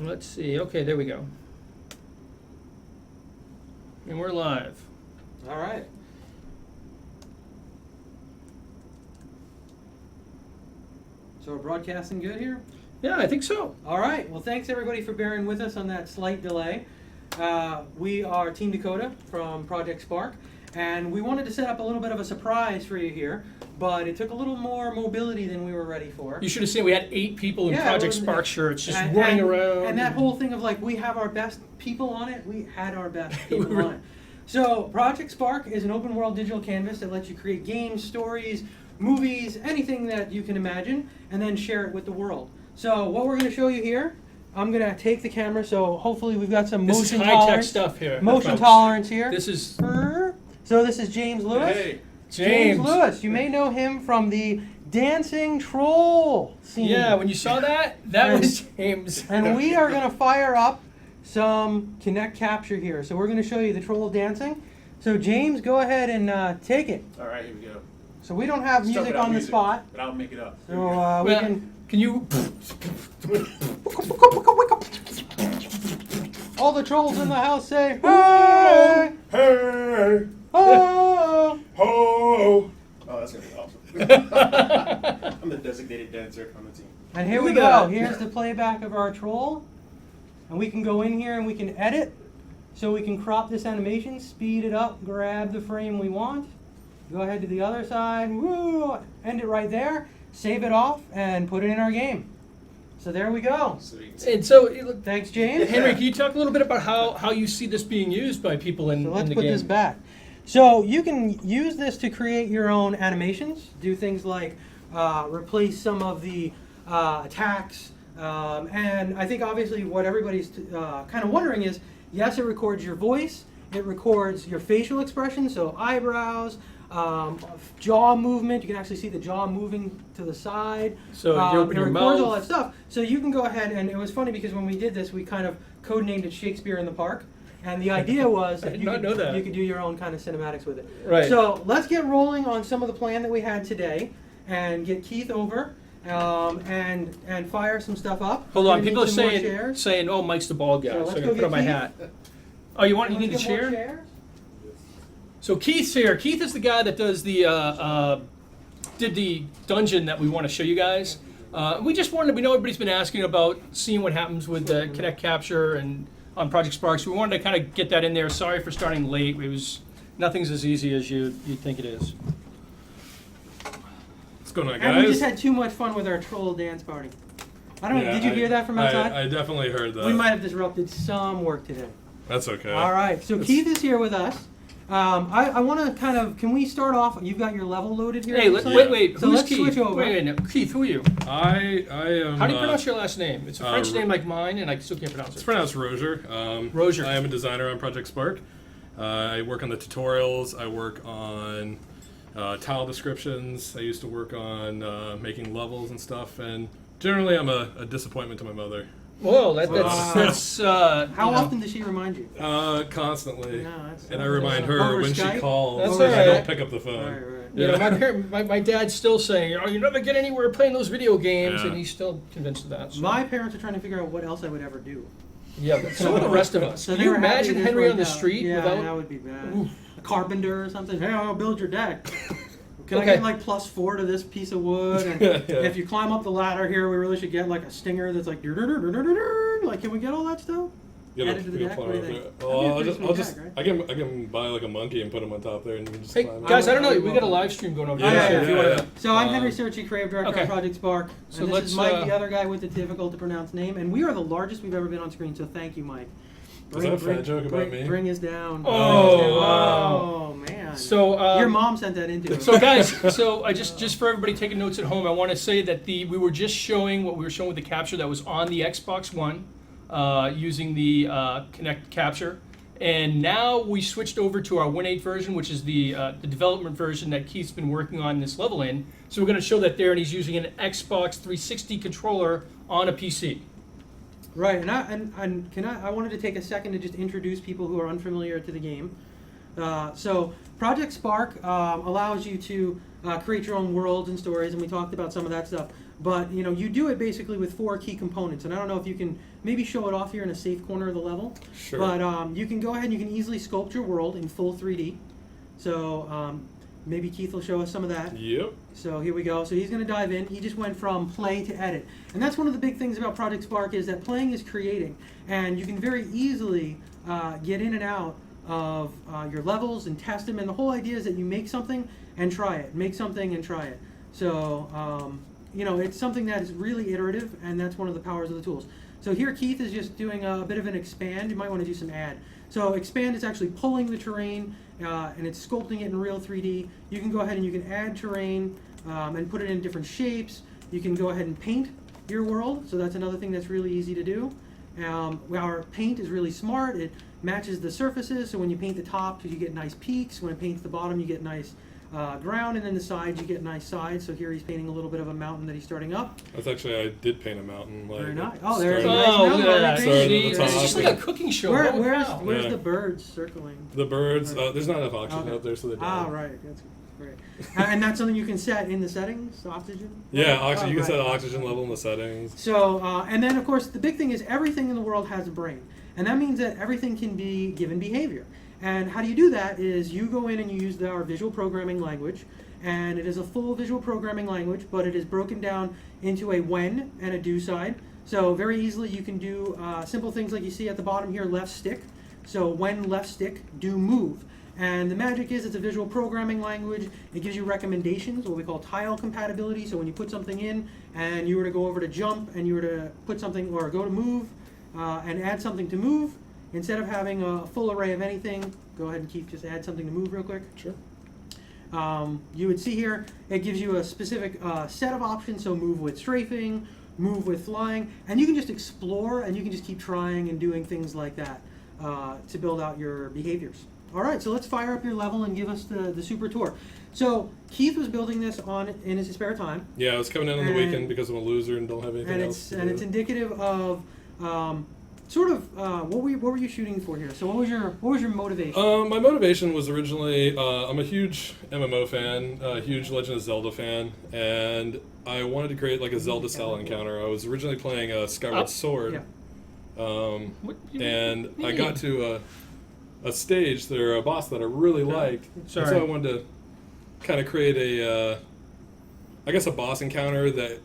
Let's see. Okay, there we go. And we're live. All right. So we're broadcasting good here? Yeah, I think so. All right. Well, thanks everybody for bearing with us on that slight delay. We are Team Dakota from Project Spark, and we wanted to set up a little bit of a surprise for you here, but it took a little more mobility than we were ready for. You should have seen we had 8 people in Yeah, Project it was- Spark shirts just running around. And that whole thing of like, we have our best people on it, we had our best people on it. So Project Spark is an open world digital canvas that lets you create games, stories, movies, anything that you can imagine, and then share it with the world. So what we're going to show you here, I'm going to take the camera, so hopefully we've got some This is motion high-tech tolerance. stuff here. Motion folks. tolerance here. This is So this is James Lewis. Hey, James. Lewis. You may know him from the dancing troll scene. Yeah, when you saw that, that was James. And we are going to fire up some Kinect Capture here. So we're going to show you the troll dancing. So James, go ahead and take it. all right, here we go. So we don't have Start music without on the music, spot. but I'll make it up. So we Well, can... you? All the trolls in the house say, hey! Hey, Oh! ho! Oh, that's gonna be awesome. I'm the designated dancer on the team. And here Look we at go. that. Here's the playback of our troll. And we can go in here and we can edit. So we can crop this animation, speed it up, grab the frame we want. Go ahead to the other side. Woo! End it right there. Save it off and put it in our game. So there we go. Sweet. And so, Thanks, James. Henry, can you talk a little bit about how you see this being used by people in, So in let's the put game? this back. So you can use this to create your own animations, do things like replace some of the attacks, and I think obviously what everybody's kind of wondering is, yes, it records your voice, it records your facial expression, so eyebrows, jaw movement, you can actually see the jaw moving to the side. So you open it your records all mouth. that stuff. So you can go ahead, and it was funny because when we did this, we kind of codenamed it Shakespeare in the Park. And the idea was I that did not know that. you could do your own kind of cinematics with it. Right. So let's get rolling on some of the plan that we had today and get Keith over and fire some stuff up. Hold We're on, gonna people are need some more chairs. saying, "Oh, Mike's the bald guy," So so, let's I go gotta put on my get hat. Oh, you need a Let's get more chair? chairs. So Keith's here. Keith is the guy that does the did the dungeon that we want to show you guys. We just wanted. We know everybody's been asking about seeing what happens with the Kinect Capture and on Project Spark. So we wanted to kind of get that in there. Sorry for starting late. It was nothing's as easy as you'd think it is. What's going on, And we just guys? had too much fun with our troll dance party. I don't know. Yeah, Did you hear that from outside? I definitely heard that. We might have disrupted some work today. That's okay. All right. So Keith is here with us. I want to kind of. Can we start off? You've got your level loaded here. Hey, it looks like? wait. So Who's let's Keith? switch over. Wait a minute. Keith, who are you? I am. How do you pronounce your last name? It's a French Ro- name like mine, and I still can't pronounce it. It's pronounced Rozier. Rozier. I am a designer on Project Spark. I work on the tutorials. I work on tile descriptions. I used to work on making levels and stuff. And generally, I'm a disappointment to my mother. Whoa, that's How you know. often does she remind you? Constantly. No, that's- And I remind her Over when Skype? she calls. That's and all I right. don't pick up the phone. Right. You know, my dad's still saying, "Oh, you never get anywhere playing those video games," Yeah. and he's still convinced of that. So. My parents are trying to figure out what else I would ever do. Yeah, but so are the rest of us. So Can they you were happy imagine this Henry worked on the out. street Yeah, without? that would be bad. Oof. A carpenter or something. Hey, I'll build your deck. Can I Okay. get like +4 to this piece of wood? And Yeah. if you climb up the ladder here, we really should get like a stinger that's like like, can we get all that stuff? Yeah, Add it to the deck, what do you think? That'd be a I'll pretty just, sweet I'll just, deck, I can buy like a monkey and put him on top there and we just Hey climb up. guys, I don't know. I would We love got a that. live stream going over Yeah, there. So yeah, if you yeah. wanna, So I'm Henry Searchy, creative director Okay. of Project Spark. So And this let's, is Mike, the other guy with the difficult to pronounce name. And we are the largest we've ever been on screen, so thank you, Mike. Is that a fan joke about me? Bring us down. Oh, wow. Oh, man. So Your mom sent that into us. So guys, so I just for everybody taking notes at home, I want to say that we were just showing what we were showing with the capture that was on the Xbox One, using the Kinect Capture, and now we switched over to our 1.8 version, which is the development version that Keith's been working on this level in. So we're going to show that there, and he's using an Xbox 360 controller on a PC. Right, and I wanted to take a second to just introduce people who are unfamiliar to the game. So Project Spark allows you to create your own worlds and stories, and we talked about some of that stuff. But you do it basically with 4 key components, and I don't know if you can maybe show it off here in a safe corner of the level. Sure. But you can go ahead and you can easily sculpt your world in full 3D. So maybe Keith will show us some of that. Yep. So here we go. So he's going to dive in. He just went from play to edit. And that's one of the big things about Project Spark is that playing is creating. And you can very easily get in and out of your levels and test them. And the whole idea is that you make something and try it. Make something and try it. So, it's something that is really iterative, and that's one of the powers of the tools. So here Keith is just doing a bit of an expand. You might want to do some add. So expand is actually pulling the terrain, and it's sculpting it in real 3D. You can go ahead and you can add terrain and put it in different shapes. You can go ahead and paint your world. So that's another thing that's really easy to do. Our paint is really smart. It matches the surfaces. So when you paint the top, you get nice peaks. When it paints the bottom, you get nice ground, and then the sides, you get nice sides. So here he's painting a little bit of a mountain that he's starting up. That's actually, I did paint a mountain. Like, Very nice. Oh, there's a started- nice Oh, mountain look at that. already. Started at the See, top. it's just like a cooking show. Oh, wow. Where's Yeah. the birds circling? The birds, there's not enough oxygen Okay. up there, so they die. Ah, right. That's great. And that's something you can set in the settings, oxygen? Yeah, Oh, you can right. set the oxygen level in the settings. So, and then of course the big thing is everything in the world has a brain. And that means that everything can be given behavior. And how do you do that is you go in and you use our visual programming language. And it is a full visual programming language, but it is broken down into a when and a do side. So very easily you can do simple things like you see at the bottom here, left stick. So when left stick, do move. And the magic is it's a visual programming language. It gives you recommendations, what we call tile compatibility. So when you put something in and you were to go over to jump and you were to put something or go to move and add something to move, instead of having a full array of anything, go ahead and just add something to move real quick. Sure. You would see here, it gives you a specific set of options, so move with strafing, move with flying, and you can just explore and you can just keep trying and doing things like that to build out your behaviors. All right, so let's fire up your level and give us the super tour. So Keith was building this in his spare time. Yeah, I was coming in on the And- weekend because I'm a loser and don't have anything And else to it's do. indicative of what were you shooting for here? So what was your motivation? My motivation was originally, I'm a huge MMO fan, a huge Legend of Zelda fan, and I wanted to create like a Zelda-style encounter. I was originally playing Skyward Sword, Yeah. What you and I mean? got to a stage there, a boss that I really liked, and so Sorry. I wanted to kind of create a boss encounter that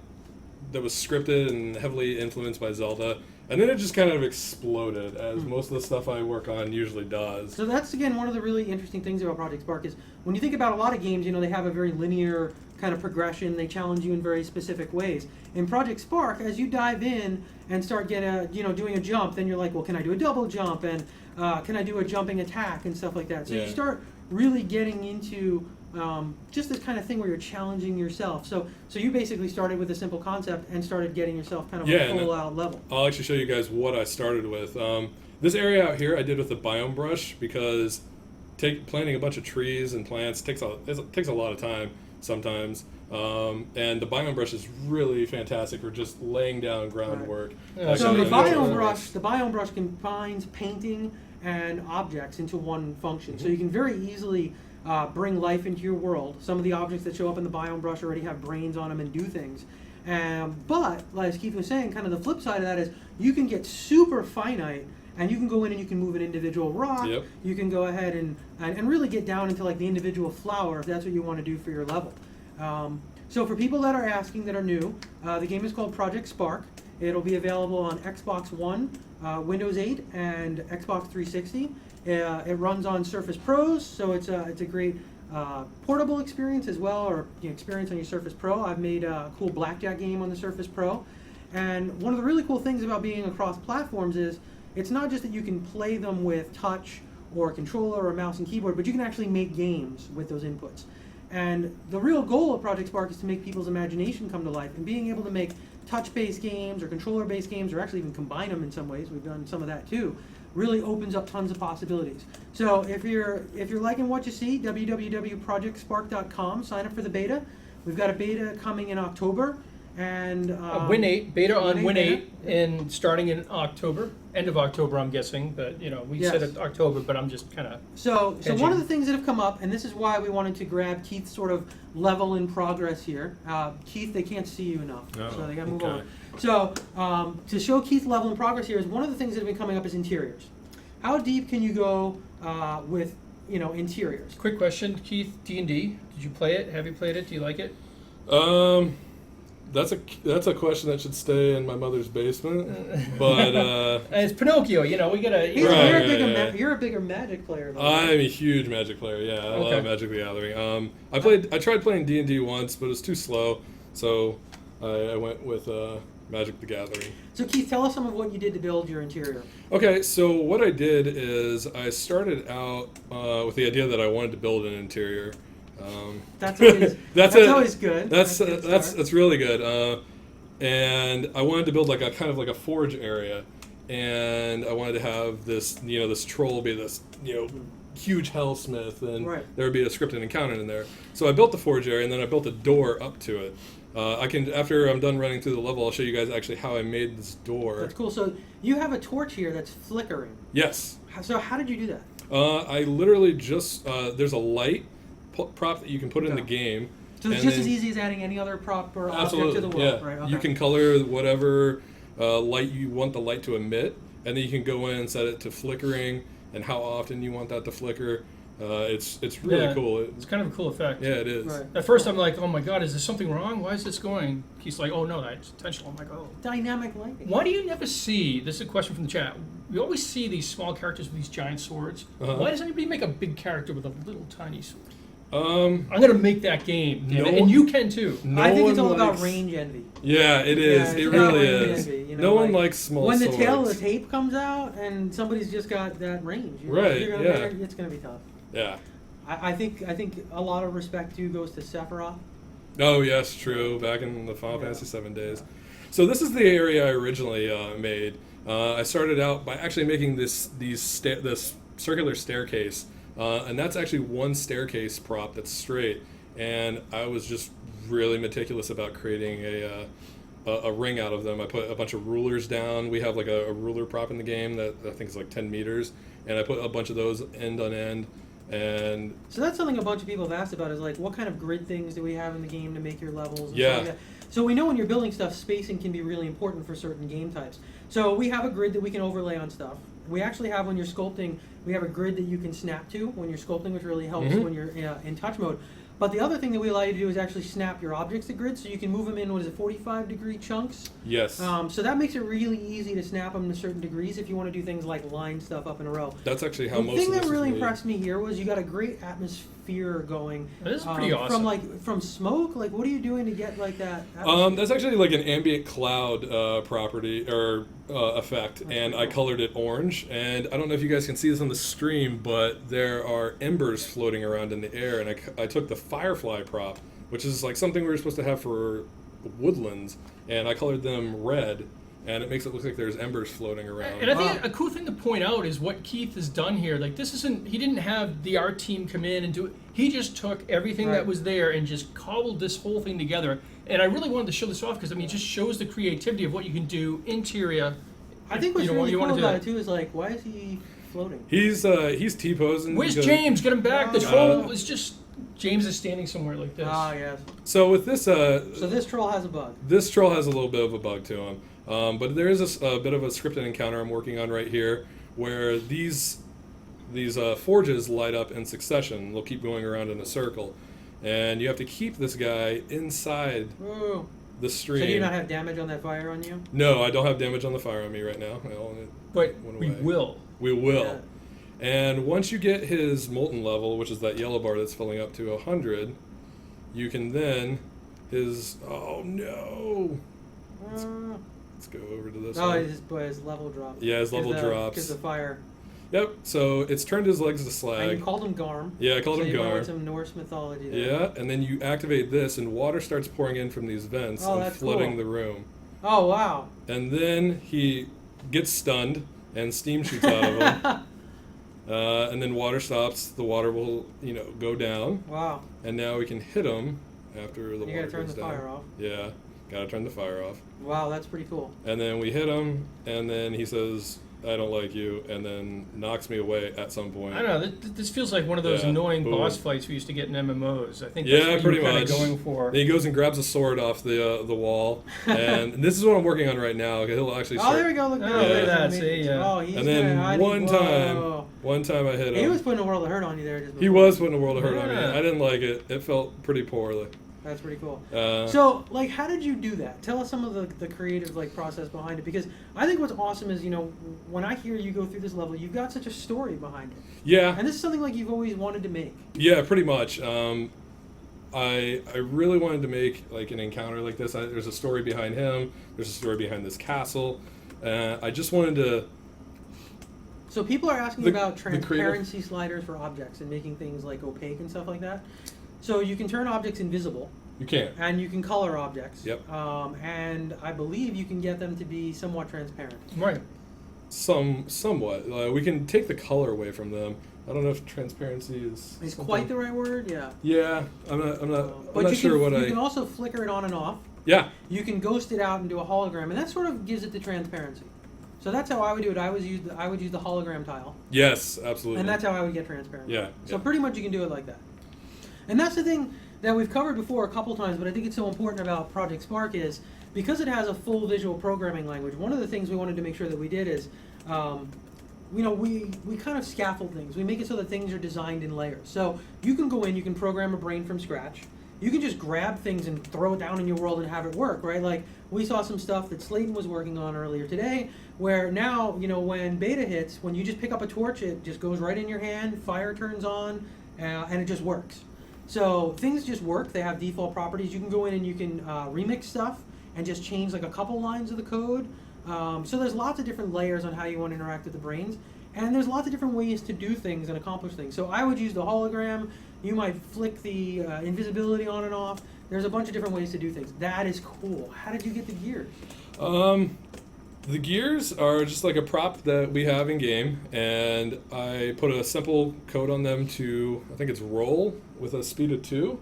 was scripted and heavily influenced by Zelda. And then it just kind of exploded, as most of the stuff I work on usually does. So that's, again, one of the really interesting things about Project Spark is when you think about a lot of games, they have a very linear kind of progression. They challenge you in very specific ways. In Project Spark, as you dive in and start doing a jump, then you're like, well, can I do a double jump? And can I do a jumping attack and stuff like that? So Yeah. you start really getting into just this kind of thing where you're challenging yourself. So you basically started with a simple concept and started getting yourself kind of Yeah, a and full-out level. I'll actually show you guys what I started with. This area out here I did with the biome brush because planting a bunch of trees and plants takes a lot of time sometimes. And the biome brush is really fantastic for just laying down groundwork. Yeah, So Okay. the Yeah. biome brush combines painting and objects into one function. So you can very easily bring life into your world. Some of the objects that show up in the biome brush already have brains on them and do things. But, as Keith was saying, kind of the flip side of that is you can get super finite and you can go in and you can move an individual rock. Yep. You can go ahead and really get down into like the individual flower if that's what you want to do for your level. So for people that are asking that are new, the game is called Project Spark. It'll be available on Xbox One, Windows 8, and Xbox 360. It runs on Surface Pros, so it's a great portable experience as well, or experience on your Surface Pro. I've made a cool blackjack game on the Surface Pro. And one of the really cool things about being across platforms is it's not just that you can play them with touch or a controller or a mouse and keyboard, but you can actually make games with those inputs. And the real goal of Project Spark is to make people's imagination come to life, and being able to make touch-based games or controller-based games, or actually even combine them in some ways, we've done some of that too, really opens up tons of possibilities. So if you're liking what you see, www.projectspark.com, sign up for the beta. We've got a beta coming in October, and Win 8, beta on Win 8, beta. and starting in October, end of October, I'm guessing. But we Yes. said it October, but I'm just kind of. So Hedging. one of the things that have come up, and this is why we wanted to grab Keith's sort of level in progress here. Keith, they can't see you enough, Oh, so they got to move okay. over. So to show Keith's level in progress here is one of the things that have been coming up is interiors. How deep can you go with interiors? Quick question, Keith. D&D. Did you play it? Have you played it? Do you like it? That's a question that should stay in my mother's basement. But It's Pinocchio. We gotta. You're a bigger Magic player. Though. I'm a huge Magic player. Yeah, I Okay. love Magic the Gathering. I tried playing D&D once, but it was too slow, so I went with Magic the Gathering. So Keith, tell us some of what you did to build your interior. Okay, so what I did is I started out with the idea that I wanted to build an interior. That's always that's always good. That's a good that's start. that's really good. And I wanted to build like a kind of like a forge area, and I wanted to have this this troll be this huge hellsmith, and Right. there would be a scripted encounter in there. So I built the forge area, and then I built a door up to it. After I'm done running through the level, I'll show you guys actually how I made this door. That's cool. So you have a torch here that's flickering. Yes. So how did you do that? I literally just there's a light prop that you can put in the Okay. game. So it's and just then- as easy as adding any other prop or object Absolutely, to the world, yeah. right? Okay. You can color whatever light you want the light to emit, and then you can go in and set it to flickering and how often you want that to flicker. It's really Yeah. cool. It's kind of a cool effect. Yeah, it is. Right. At first, I'm like, oh my god, is there something wrong? Why is this going? He's like, oh no, that's intentional. I'm like, oh. Dynamic lighting. Why do you never see, this is a question from the chat, we always see these small characters with these giant swords. Uh-huh. Why does anybody make a big character with a little tiny sword? Um, I'm going to make that game, damn it. No- and you can too. no I think it's one all about likes- range envy. Yeah, it is. Yeah, it it's about really range is. envy, No one like, likes small when the swords. tail of the tape comes out and somebody's just got that range, Right, you're gonna, yeah. it's going to be tough. Yeah. I think a lot of respect too goes to Sephiroth. Oh yes, true. Back in the Final Yeah. Fantasy VII days. So this is the area I originally made. I started out by actually making this circular staircase, and that's actually one staircase prop that's straight. And I was just really meticulous about creating a ring out of them. I put a bunch of rulers down. We have like a ruler prop in the game that I think is like 10 meters, and I put a bunch of those end on end. And So that's something a bunch of people have asked about is like, what kind of grid things do we have in the game to make your levels? And Yeah. stuff like that. So we know when you're building stuff, spacing can be really important for certain game types. So we have a grid that we can overlay on stuff. We actually have when you're sculpting, we have a grid that you can snap to when you're sculpting, which really helps Mhm. when you're in touch mode. But the other thing that we allow you to do is actually snap your objects to grid, so you can move them in, 45-degree chunks. yes, So that makes it really easy to snap them to certain degrees if you want to do things like line stuff up in a row. that's actually how The most thing of this that is really made. impressed me here was you got a great atmosphere going. This is pretty awesome. From smoke. Like, what are you doing to get like that? That's actually like an ambient cloud property or effect, and I colored it orange. And I don't know if you guys can see this on the stream, but there are embers floating around in the air, and I took the firefly prop, which is like something we were supposed to have for woodlands, and I colored them red, and it makes it look like there's embers floating around. And I think Wow. a cool thing to point out is what Keith has done here. Like, this isn't, he didn't have the art team come in and do it. He just took everything Right. that was there and just cobbled this whole thing together. And I really wanted to show this off because, I mean, it just shows the creativity of what you can do interior. I think what's you know, really you cool wanna do about that. it too is like, why is he floating? He's T-posing. Where's because- James? Get him back. The Uh, troll is just, James is standing somewhere like this. Ah, yes. So with this, So this troll has a bug. this troll has a little bit of a bug to him, but there is a bit of a scripted encounter I'm working on right here, where these forges light up in succession. They'll keep going around in a circle, and you have to keep this guy inside Ooh. the So stream. do you not have damage on that fire on you? No, I don't have damage on the fire on me right now. But went we away. will. We will. Yeah. And once you get his molten level, which is that yellow bar that's filling up to 100, you can then oh no. Let's go over to this Oh, one. his level dropped. Yeah, his level drops. Because the fire. Yep. So it's turned his legs to And slag. you called him Garm. Yeah, I called so him you went Gar. with some Norse mythology there. Yeah, and then you activate this, and water starts pouring in from these vents Oh, and that's flooding cool. the room. Oh, wow. And then he gets stunned, and steam shoots out of him. And then water stops. The water will, go down, Wow. and now we can hit him after the You water gotta turn goes the down. fire off. Yeah, Gotta turn the fire off. Wow, that's pretty cool. And then we hit him, and then he says, I don't like you, and then knocks me away at some point. I don't know. This feels like one of those Yeah, annoying boom. boss fights we used to get in MMOs. I think Yeah, that's what pretty you were kind much. of going for. Then he goes and grabs a sword off the wall, and this is what I'm working on right now. He'll actually Oh, start. there we go. Look, Oh, there, look at there's that, the see, image. yeah. Oh, he's And then gonna- I one need- time I hit him. He was putting a world of hurt on you there. Just He before. was putting a world of hurt on me. Yeah. I didn't like it. It felt pretty poorly. That's pretty cool. Uh, So, like, how did you do that? Tell us some of the creative, like, process behind it. Because I think what's awesome is, you know, when I hear you go through this level, you've got such a story behind it. yeah, And this is something, like, you've always wanted to make. yeah, pretty much. I really wanted to make like an encounter like this. There's a story behind him. There's a story behind this castle. I just wanted to. So people are asking The- about the creative- transparency sliders for objects and making things, like, opaque and stuff like that. So you can turn objects invisible. You can't. And you can color objects. Yep. And I believe you can get them to be somewhat transparent. Right. Somewhat. We can take the color away from them. I don't know if transparency is. Is something- quite the right word? Yeah. Yeah, I'm not But not you sure can, what you I. can also flicker it on and off. Yeah. You can ghost it out and do a hologram, and that sort of gives it the transparency. So that's how I would do it. I would use the hologram tile, Yes, absolutely. and that's how I would get transparency. Yeah. So yeah. pretty much you can do it like that. And that's the thing that we've covered before a couple times, but I think it's so important about Project Spark is because it has a full visual programming language. One of the things we wanted to make sure that we did is, you know, we kind of scaffold things. We make it so that things are designed in layers. So you can go in, you can program a brain from scratch. You can just grab things and throw it down in your world and have it work, right? Like we saw some stuff that Slayton was working on earlier today, where now, you know, when beta hits, when you just pick up a torch, it just goes right in your hand, fire turns on, and it just works. So things just work. They have default properties. You can go in and you can remix stuff and just change like a couple lines of the code. So there's lots of different layers on how you want to interact with the brains. And there's lots of different ways to do things and accomplish things. So I would use the hologram. You might flick the invisibility on and off. There's a bunch of different ways to do things. That is cool. How did you get the gears? The gears are just like a prop that we have in game, and I put a simple code on them to, I think it's roll with a speed of 2,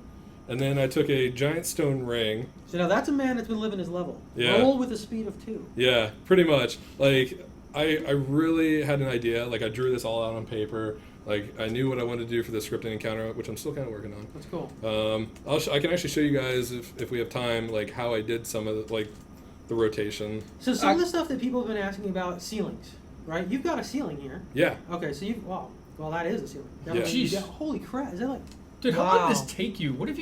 and then I took a giant stone ring. So now that's a man that's been living his level. Yeah. Roll with a speed of 2. Yeah, pretty much. Like I really had an idea. Like I drew this all out on paper. Like I knew what I wanted to do for the scripting encounter, which I'm still kind of working on. That's cool. I can actually show you guys if we have time, like how I did some of the rotation. So some of the stuff that people have been asking about ceilings, right? You've got a ceiling here. Yeah. Okay, so you well that is a ceiling. That Yeah. was- you Jeez. got- holy crap! Is that like? Dude, how long did Wow. this take you? What have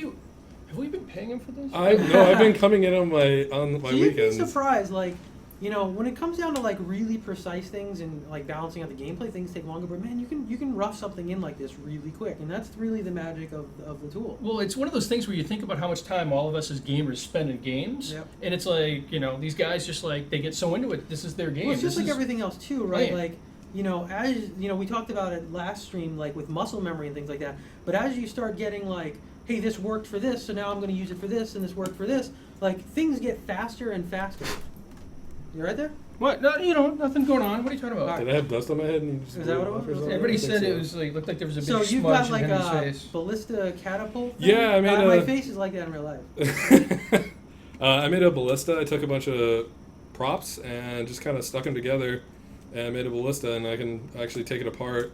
we been paying him for this? I've been coming in on my So weekends. you'd be surprised, like, you know, when it comes down to like really precise things and like balancing out the gameplay, things take longer. But man, you can rough something in like this really quick, and that's really the magic of the tool. Well, it's one of those things where you think about how much time all of us as gamers spend in games, Yep. and it's like, you know, these guys just like, they get so into it. This is their game. Well, it's just This like is- everything else too, right? Right. Like, you know, as you know, we talked about it last stream, like with muscle memory and things like that. But as you start getting like, hey, this worked for this, so now I'm going to use it for this, and this worked for this. Like things get faster and faster. You right there? What? No, you know, nothing going on. What are you talking about? All Did I have dust on my head? And just Is that what it blew off or was? something? Everybody I think said so. it was like, looked like there was a big So you've smudge got like in Henry's a face. ballista catapult thing? Yeah, I made my a- face is like that in real life. I made a ballista. I took a bunch of props and just kind of stuck them together and made a ballista, and I can actually take it apart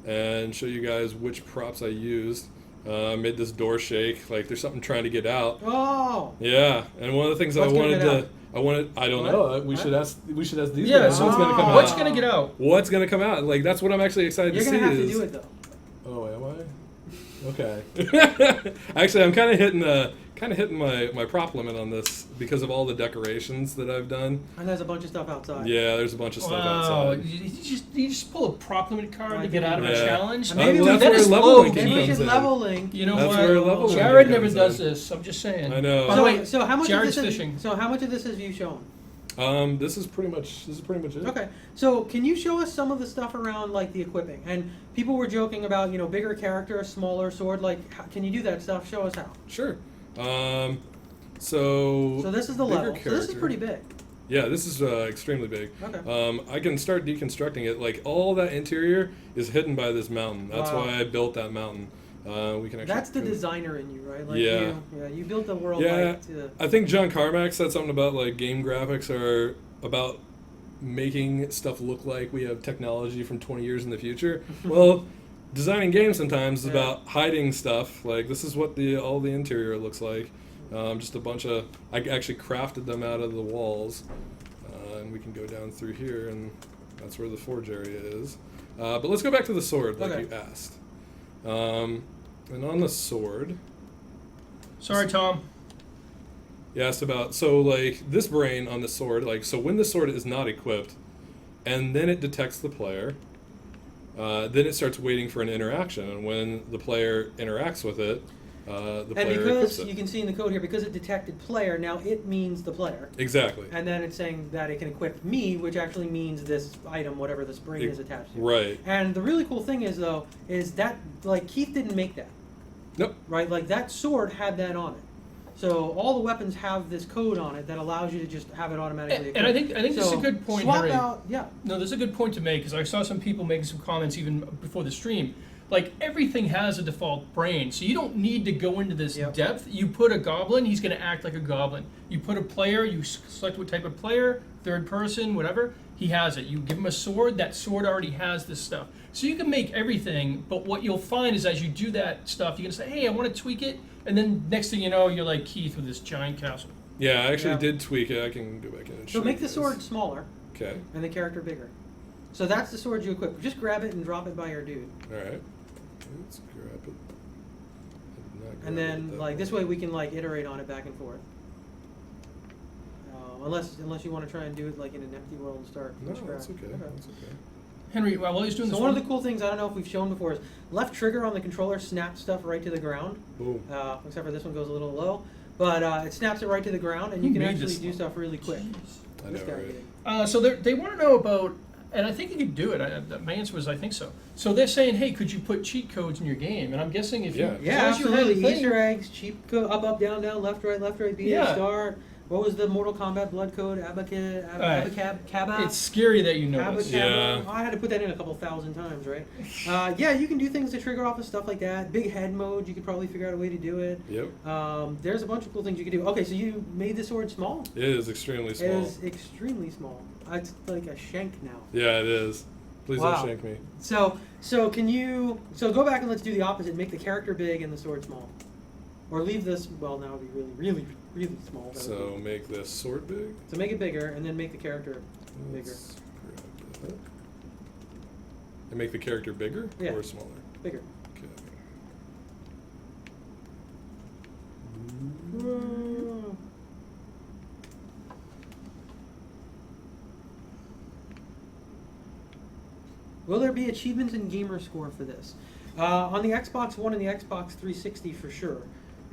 and show you guys which props I used. Made this door shake, like there's something trying to get out. Oh, Yeah, and one of the things What's I gonna wanted get out? I don't What? know. We What? should ask these Yeah, guys. so What's gonna come what's out? gonna get out? What's gonna come out? Like that's what I'm actually excited you're to gonna see. have to is, do it though. Oh, am I? Okay. Actually, I'm kind of hitting my prop limit on this because of all the decorations that I've done. And there's a bunch of stuff outside. Yeah, there's a bunch of stuff Wow, outside. you just pull a prop limit card I to get think out of we a did. challenge. And maybe well, we- that's that where is level low linking Maybe we comes should in. level link. You know That's what? where level Jared linking never comes does in. this. I'm just saying. I know. By the way, So how much Jared's of this fishing. So how much of this have you shown? This is pretty much it. Okay, so can you show us some of the stuff around like the equipping? And people were joking about, you know, bigger character, smaller sword. Like, can you do that stuff? Show us how. Sure. So So this is the bigger level. So this is character. pretty big. Yeah, this is extremely big. Okay. I can start deconstructing it. Like all that interior is hidden by this mountain. That's Wow. why I built that mountain. We can actually. That's the designer in you, right? Like Yeah. You built the world. Yeah, Like, to, I think John Carmack said something about like game graphics are about making stuff look like we have technology from 20 years in the future. Well, designing games sometimes is Yeah. about hiding stuff. Like this is what all the interior looks like. Just a bunch of. I actually crafted them out of the walls, and we can go down through here, and that's where the forge area is. But let's go back to the sword, like Okay. you asked. And on the sword. Sorry, Tom. You asked about, so like this brain on the sword, like, so when the sword is not equipped and then it detects the player, then it starts waiting for an interaction. And when the player interacts with it, the and player because equips it. you can see in the code here, because it detected player, now it means the player. Exactly. And then it's saying that it can equip me, which actually means this item, whatever this brain is attached to. Right. And the really cool thing is, though, is that, like, Keith didn't make that, Nope. right? Like, that sword had that on it. So all the weapons have this code on it that allows you to just have it automatically equipped. And I think this is a So good point, swap Henry. out, yeah. No, this is a good point to make because I saw some people making some comments even before the stream. Like everything has a default brain, so you don't need to go into this Yep. depth. You put a goblin, he's going to act like a goblin. You put a player, you select what type of player, third person, whatever, he has it. You give him a sword, that sword already has this stuff. So you can make everything, but what you'll find is as you do that stuff, you can say, hey, I want to tweak it, and then next thing you know, you're like Keith with this giant castle. Yeah, I actually Yeah. did tweak it. I can go back in and show So make you the guys. sword smaller Okay. and the character bigger. So that's the sword you equip. Just grab it and drop it by your dude. All right. Let's grab it. I did not grab And it then, that like, this way. way we can, like, iterate on it back and forth. Unless you want to try and do it, like, in an empty world and start No, from that's scratch. okay. That's okay. Henry, while he's doing So this one of the cool things, I don't know if we've shown before, is left trigger on the controller snaps stuff right to the ground. Boom. Except for this one goes a little low. But it snaps it right to the ground, and you Who can made actually this do one? stuff really quick. I This know, guy right? did. So they want to know about, and I think you could do it. My answer was I think so. So they're saying, hey, could you put cheat codes in your game? And I'm guessing if Yeah. you, Yeah, as long as you had a absolutely. thing- Easter eggs, cheap code, up, down, left, right, B, Yeah. start. What was the Mortal Kombat blood code? Abacab? It's scary that you know Abba, this. Yeah. I had to put that in a couple thousand times, right? Yeah, you can do things to trigger off of stuff like that. Big head mode, you could probably figure out a way to do it. Yep. There's a bunch of cool things you can do. Okay, so you made the sword small. It is extremely small. It is extremely small. It's like a shank now. Yeah, it is. Please Wow. don't shank me. So can you? So go back and let's do the opposite. Make the character big and the sword small, or leave this. Well, now it'd be really small. That would So be- make this sword big. so make it bigger and then make the character bigger. Let's grab that. And make the character bigger Yeah. or smaller? Bigger. Okay. Mm. Will there be achievements and gamer score for this? On the Xbox One and the Xbox 360 for sure.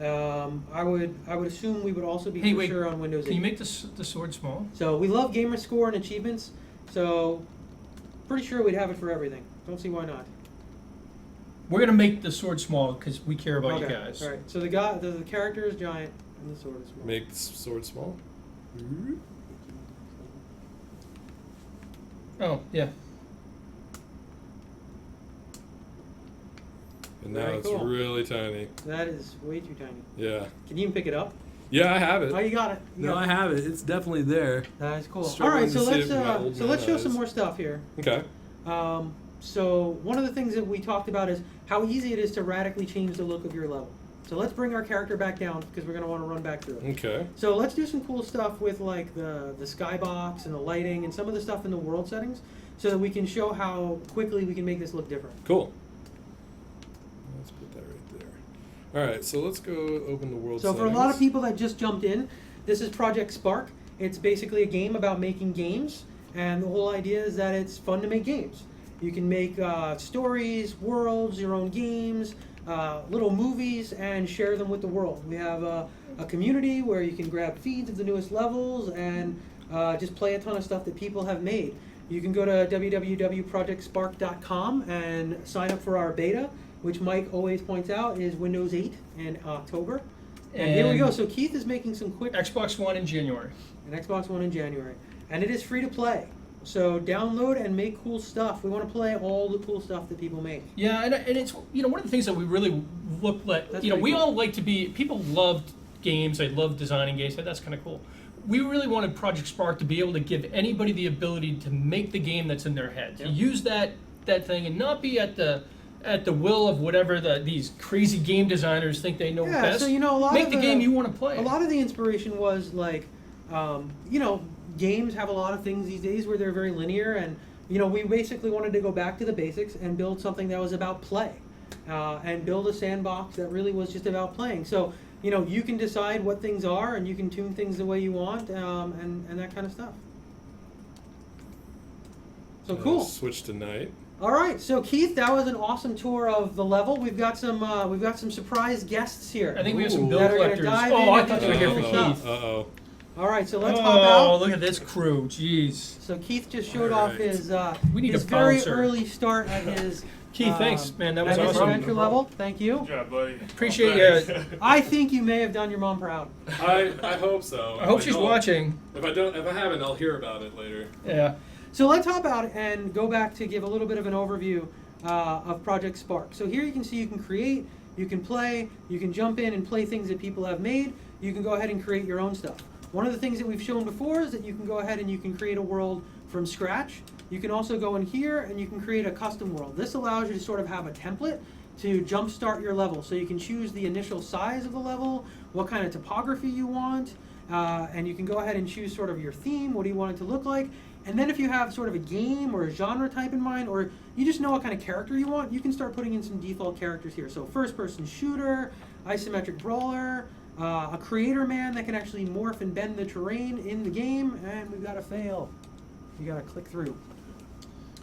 I would assume we would also be Hey, for wait, sure on Windows 8. Can you make the sword small? So we love gamer score and achievements. So pretty sure we'd have it for everything. Don't see why not. We're gonna make the sword small because we care about you Okay, guys. All right. So the character is giant and the sword is small. Make the sword small. Oh yeah. And now Very it's cool. really tiny. That is way too tiny. Yeah. Can you even pick it up? Yeah, I have it. Oh, you got it. You No, got I have it. It's definitely there. That is cool. All Struggling right, so to see let's it with my old man show eyes. some more stuff here. Okay. So one of the things that we talked about is how easy it is to radically change the look of your level. So let's bring our character back down because we're going to want to run back through it. Okay. So let's do some cool stuff with like the skybox and the lighting and some of the stuff in the world settings so that we can show how quickly we can make this look different. Cool. Let's put that right there. All right, so let's go open the world So settings. for a lot of people that just jumped in, this is Project Spark. It's basically a game about making games, and the whole idea is that it's fun to make games. You can make stories, worlds, your own games, little movies, and share them with the world. We have a community where you can grab feeds of the newest levels and just play a ton of stuff that people have made. You can go to www.projectspark.com and sign up for our beta, which Mike always points out is Windows 8 in October. And here we go. So Keith is making some quick Xbox One in January. an Xbox One in January, and it is free to play. So download and make cool stuff. We want to play all the cool stuff that people make. Yeah, and it's one of the things that we really look like. That's We pretty cool. all like to be. People loved games. They love designing games. That's kind of cool. We really wanted Project Spark to be able to give anybody the ability to make the game that's in their head. To Yep. use that thing and not be at the will of whatever these crazy game designers think they know Yeah, best. so a lot make of the game you want to play. A lot of the inspiration was like, games have a lot of things these days where they're very linear, and we basically wanted to go back to the basics and build something that was about play, and build a sandbox that really was just about playing. So you can decide what things are, and you can tune things the way you want, and that kind of stuff. So cool. Switch to night. All right, so Keith, that was an awesome tour of the level. We've got some surprise guests here. I think we have some Ooh. bill That are gonna collectors. dive Oh, in I and thought do they were here for some Keith. stuff. Uh-oh. All right, so let's hop Oh, out. look at this crew. Jeez. So Keith just showed All off right. his We need his a very bouncer. early start at his Keith, thanks, man. That was at his awesome. adventure level. Thank you. Good job, buddy. Appreciate Thanks. you. I think you may have done your mom proud. I hope so. I hope If she's don't- watching. If I haven't, I'll hear about it later. Yeah. So let's hop out and go back to give a little bit of an overview of Project Spark. So here you can see you can create, you can play, you can jump in and play things that people have made. You can go ahead and create your own stuff. One of the things that we've shown before is that you can go ahead and you can create a world from scratch. You can also go in here and you can create a custom world. This allows you to sort of have a template to jumpstart your level. So you can choose the initial size of the level, what kind of topography you want, and you can go ahead and choose sort of your theme, what do you want it to look like. And then if you have sort of a game or a genre type in mind, or you just know what kind of character you want, you can start putting in some default characters here. So first-person shooter, isometric brawler, a creator man that can actually morph and bend the terrain in the game, and we've got a fail. You gotta click through.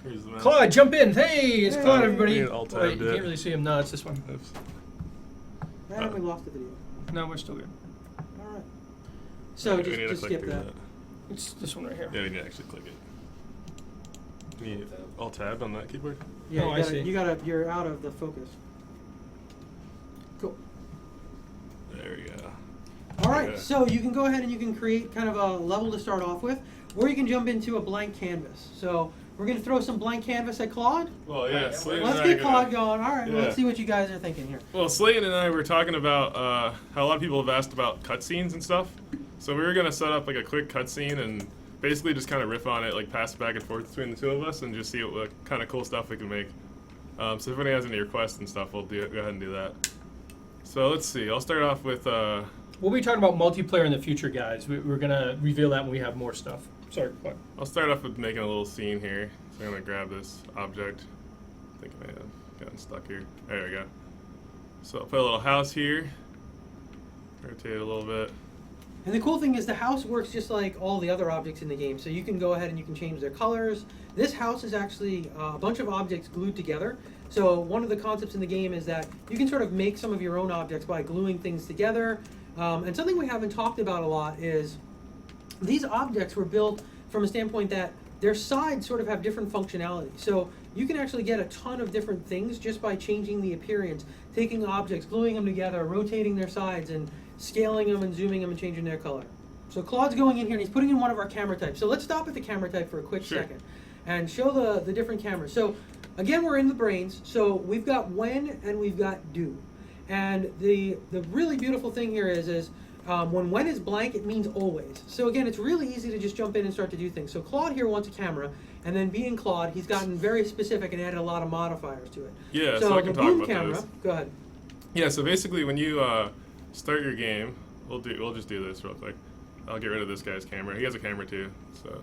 Here's the map. Claude, jump in. Hey, it's Hey. Claude, everybody. Yeah, I'll tab Wait, you it. can't really see him. No, it's this one. Oops. And we lost the video. No, we're still good. All right. So We need to just click skip through that. It's this one right here. Yeah, we need to actually click it. You need alt tab on that keyboard? Yeah, Oh, I see. you're out of the focus. Cool. There we go. All right, Yeah. so you can go ahead and you can create kind of a level to start off with, or you can jump into a blank canvas. So we're going to throw some blank canvas at Claude. Well, yeah, Slayton Let's and I get are Claude gonna- going. All right, well, Yeah. let's see what you guys are thinking here. Well, Slayton and I were talking about how a lot of people have asked about cutscenes and stuff. So we were gonna set up like a quick cutscene and basically just kind of riff on it, like pass it back and forth between the two of us, and just see what kind of cool stuff we can make. So if anybody has any requests and stuff, we'll go ahead and do that. So let's see. I'll start off with. We'll be talking about multiplayer in the future, guys. We're gonna reveal that when we have more stuff. Sorry, Claude. I'll start off with making a little scene here. So I'm gonna grab this object. I think I may have gotten stuck here. There we go. So I'll put a little house here. Rotate it a little bit. And the cool thing is the house works just like all the other objects in the game. So you can go ahead and you can change their colors. This house is actually a bunch of objects glued together. So one of the concepts in the game is that you can sort of make some of your own objects by gluing things together. And something we haven't talked about a lot is these objects were built from a standpoint that their sides sort of have different functionality. So you can actually get a ton of different things just by changing the appearance, taking objects, gluing them together, rotating their sides, and scaling them and zooming them and changing their color. So Claude's going in here and he's putting in one of our camera types. So let's stop at the camera type for a quick Sure. second and show the different cameras. So again, we're in the brains. So we've got when and we've got do. And the really beautiful thing here is when is blank, it means always. So again, it's really easy to just jump in and start to do things. So Claude here wants a camera, and then being Claude, he's gotten very specific and added a lot of modifiers to it. Yeah, so so I the can talk boom about camera, those. go ahead. Yeah, so basically when you start your game, we'll just do this real quick. I'll get rid of this guy's camera. He has a camera too. So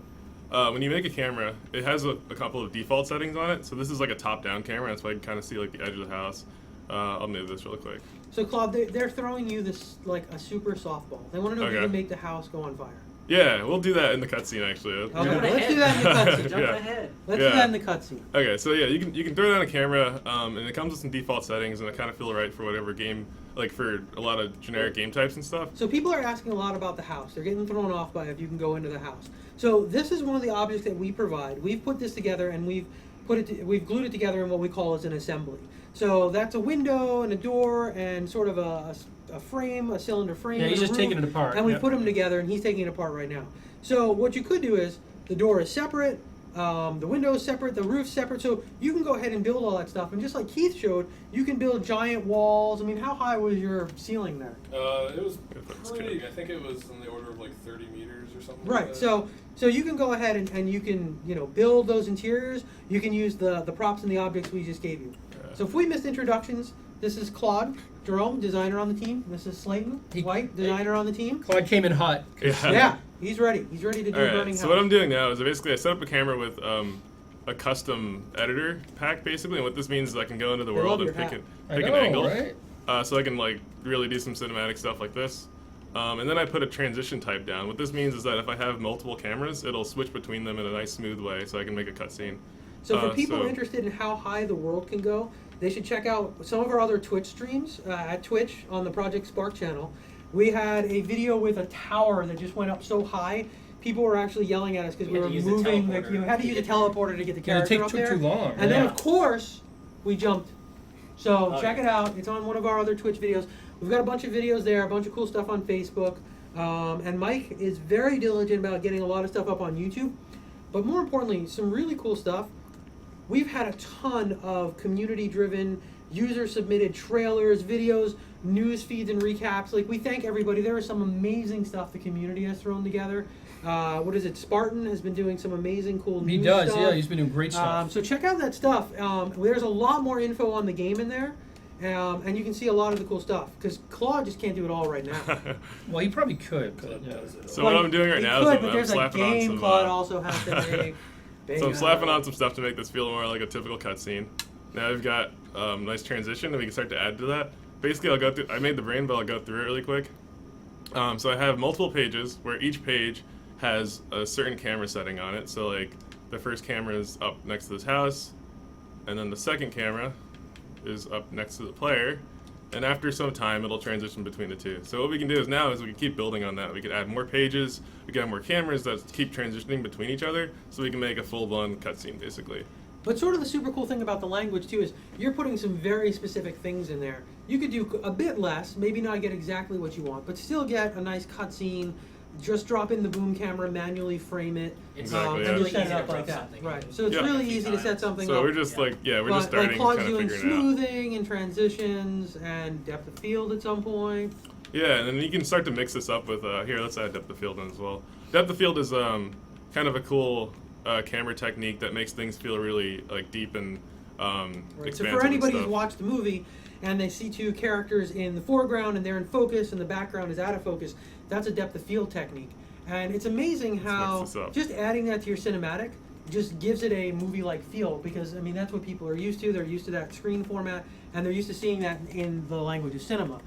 when you make a camera, it has a couple of default settings on it. So this is like a top-down camera. That's why I can kind of see like the edge of the house. I'll move this real quick. So Claude, they're throwing you this like a super softball. They want to know if you Okay. can make the house go on fire. Yeah, we'll do that in the cutscene actually. Okay, Jump let's do ahead. that in the cutscene. Jump Yeah. ahead. Let's do Yeah. that in the cutscene. Okay, so yeah, you can throw down a camera, and it comes with some default settings, and it kind of feel right for whatever game, like for a lot of generic game types and stuff. So people are asking a lot about the house. They're getting thrown off by if you can go into the house. So this is one of the objects that we provide. We've put this together and we've glued it together in what we call as an assembly. So that's a window and a door and sort of a frame, a cylinder frame. Yeah, he's and a just roof, taking it apart. And we Yep. put them together, and he's taking it apart right now. So what you could do is the door is separate. The windows separate, the roof's separate, so you can go ahead and build all that stuff. And just like Keith showed, you can build giant walls. I mean, how high was your ceiling there? It was pretty big. I think it was in the order of like 30 meters or something. Right. Like that. So you can go ahead and you can build those interiors. You can use the props and the objects we just gave you. Yeah. So if we missed introductions, this is Claude Jerome, designer on the team. This is Slayton White, designer on the team. Claude came in hot. Yeah, he's ready. He's ready to do Alright, running so house. what I'm doing now is basically I set up a camera with a custom editor pack basically, and what this means is I can go into the I world love and your pick, hat. pick I an know, angle. right? So I can like really do some cinematic stuff like this. And then I put a transition type down. What this means is that if I have multiple cameras, it'll switch between them in a nice smooth way so I can make a cutscene. So for people so- interested in how high the world can go, they should check out some of our other Twitch streams at Twitch on the Project Spark channel. We had a video with a tower that just went up so high, people were actually yelling at us because we You were had to use the moving. teleporter You had to use a teleporter to get the Yeah, it character took up too there. long. And then Yeah. of course we jumped. So Oh, check yeah. it out. It's on one of our other Twitch videos. We've got a bunch of videos there, a bunch of cool stuff on Facebook. And Mike is very diligent about getting a lot of stuff up on YouTube. But more importantly, some really cool stuff. We've had a ton of community-driven, user-submitted trailers, videos, news feeds, and recaps. Like, we thank everybody. There is some amazing stuff the community has thrown together. What is it? Spartan has been doing some amazing, cool He news does, stuff. yeah. He's been doing great stuff. So check out that stuff. There's a lot more info on the game in there. And you can see a lot of the cool stuff. Because Claude just can't do it all right now. Well, he probably could. But, Claude yeah. does it. So what I'm doing right He now could, is but I'm there's a slapping on game some. Claude also has to make. So I'm slapping on some stuff to make this feel more like a typical cutscene. Now we've got nice transition, and we can start to add to that. Basically, I'll go through. I made the brain, but I'll go through it really quick. So I have multiple pages where each page has a certain camera setting on it. So like the first camera is up next to this house, and then the second camera is up next to the player. And after some time, it'll transition between the two. So what we can do is now is we can keep building on that. We can add more pages. We can have more cameras that keep transitioning between each other, so we can make a full-blown cutscene, basically. But sort of the super cool thing about the language too is you're putting some very specific things in there. You could do a bit less, maybe not get exactly what you want, but still get a nice cutscene. Just drop in the boom camera, manually frame it, It's Exactly, and yeah. just set it easy up to like prep that. something. Right. So it's Yeah. really A few easy to set times. something So up. we're just Yeah. like, yeah, we're But, just starting, like Claude's kind of doing figuring it out. smoothing and transitions and depth of field at some point. Yeah, and then you can start to mix this up with, here, let's add depth of field in as well. Depth of field is kind of a cool camera technique that makes things feel really like deep and Right. So expansive for anybody and who's stuff. watched the movie and they see two characters in the foreground and they're in focus and the background is out of focus, that's a depth of field technique. And it's amazing how mix this up. just adding that to your cinematic just gives it a movie-like feel because, I mean, that's what people are used to. They're used to that screen format and they're used to seeing that in the language of cinema.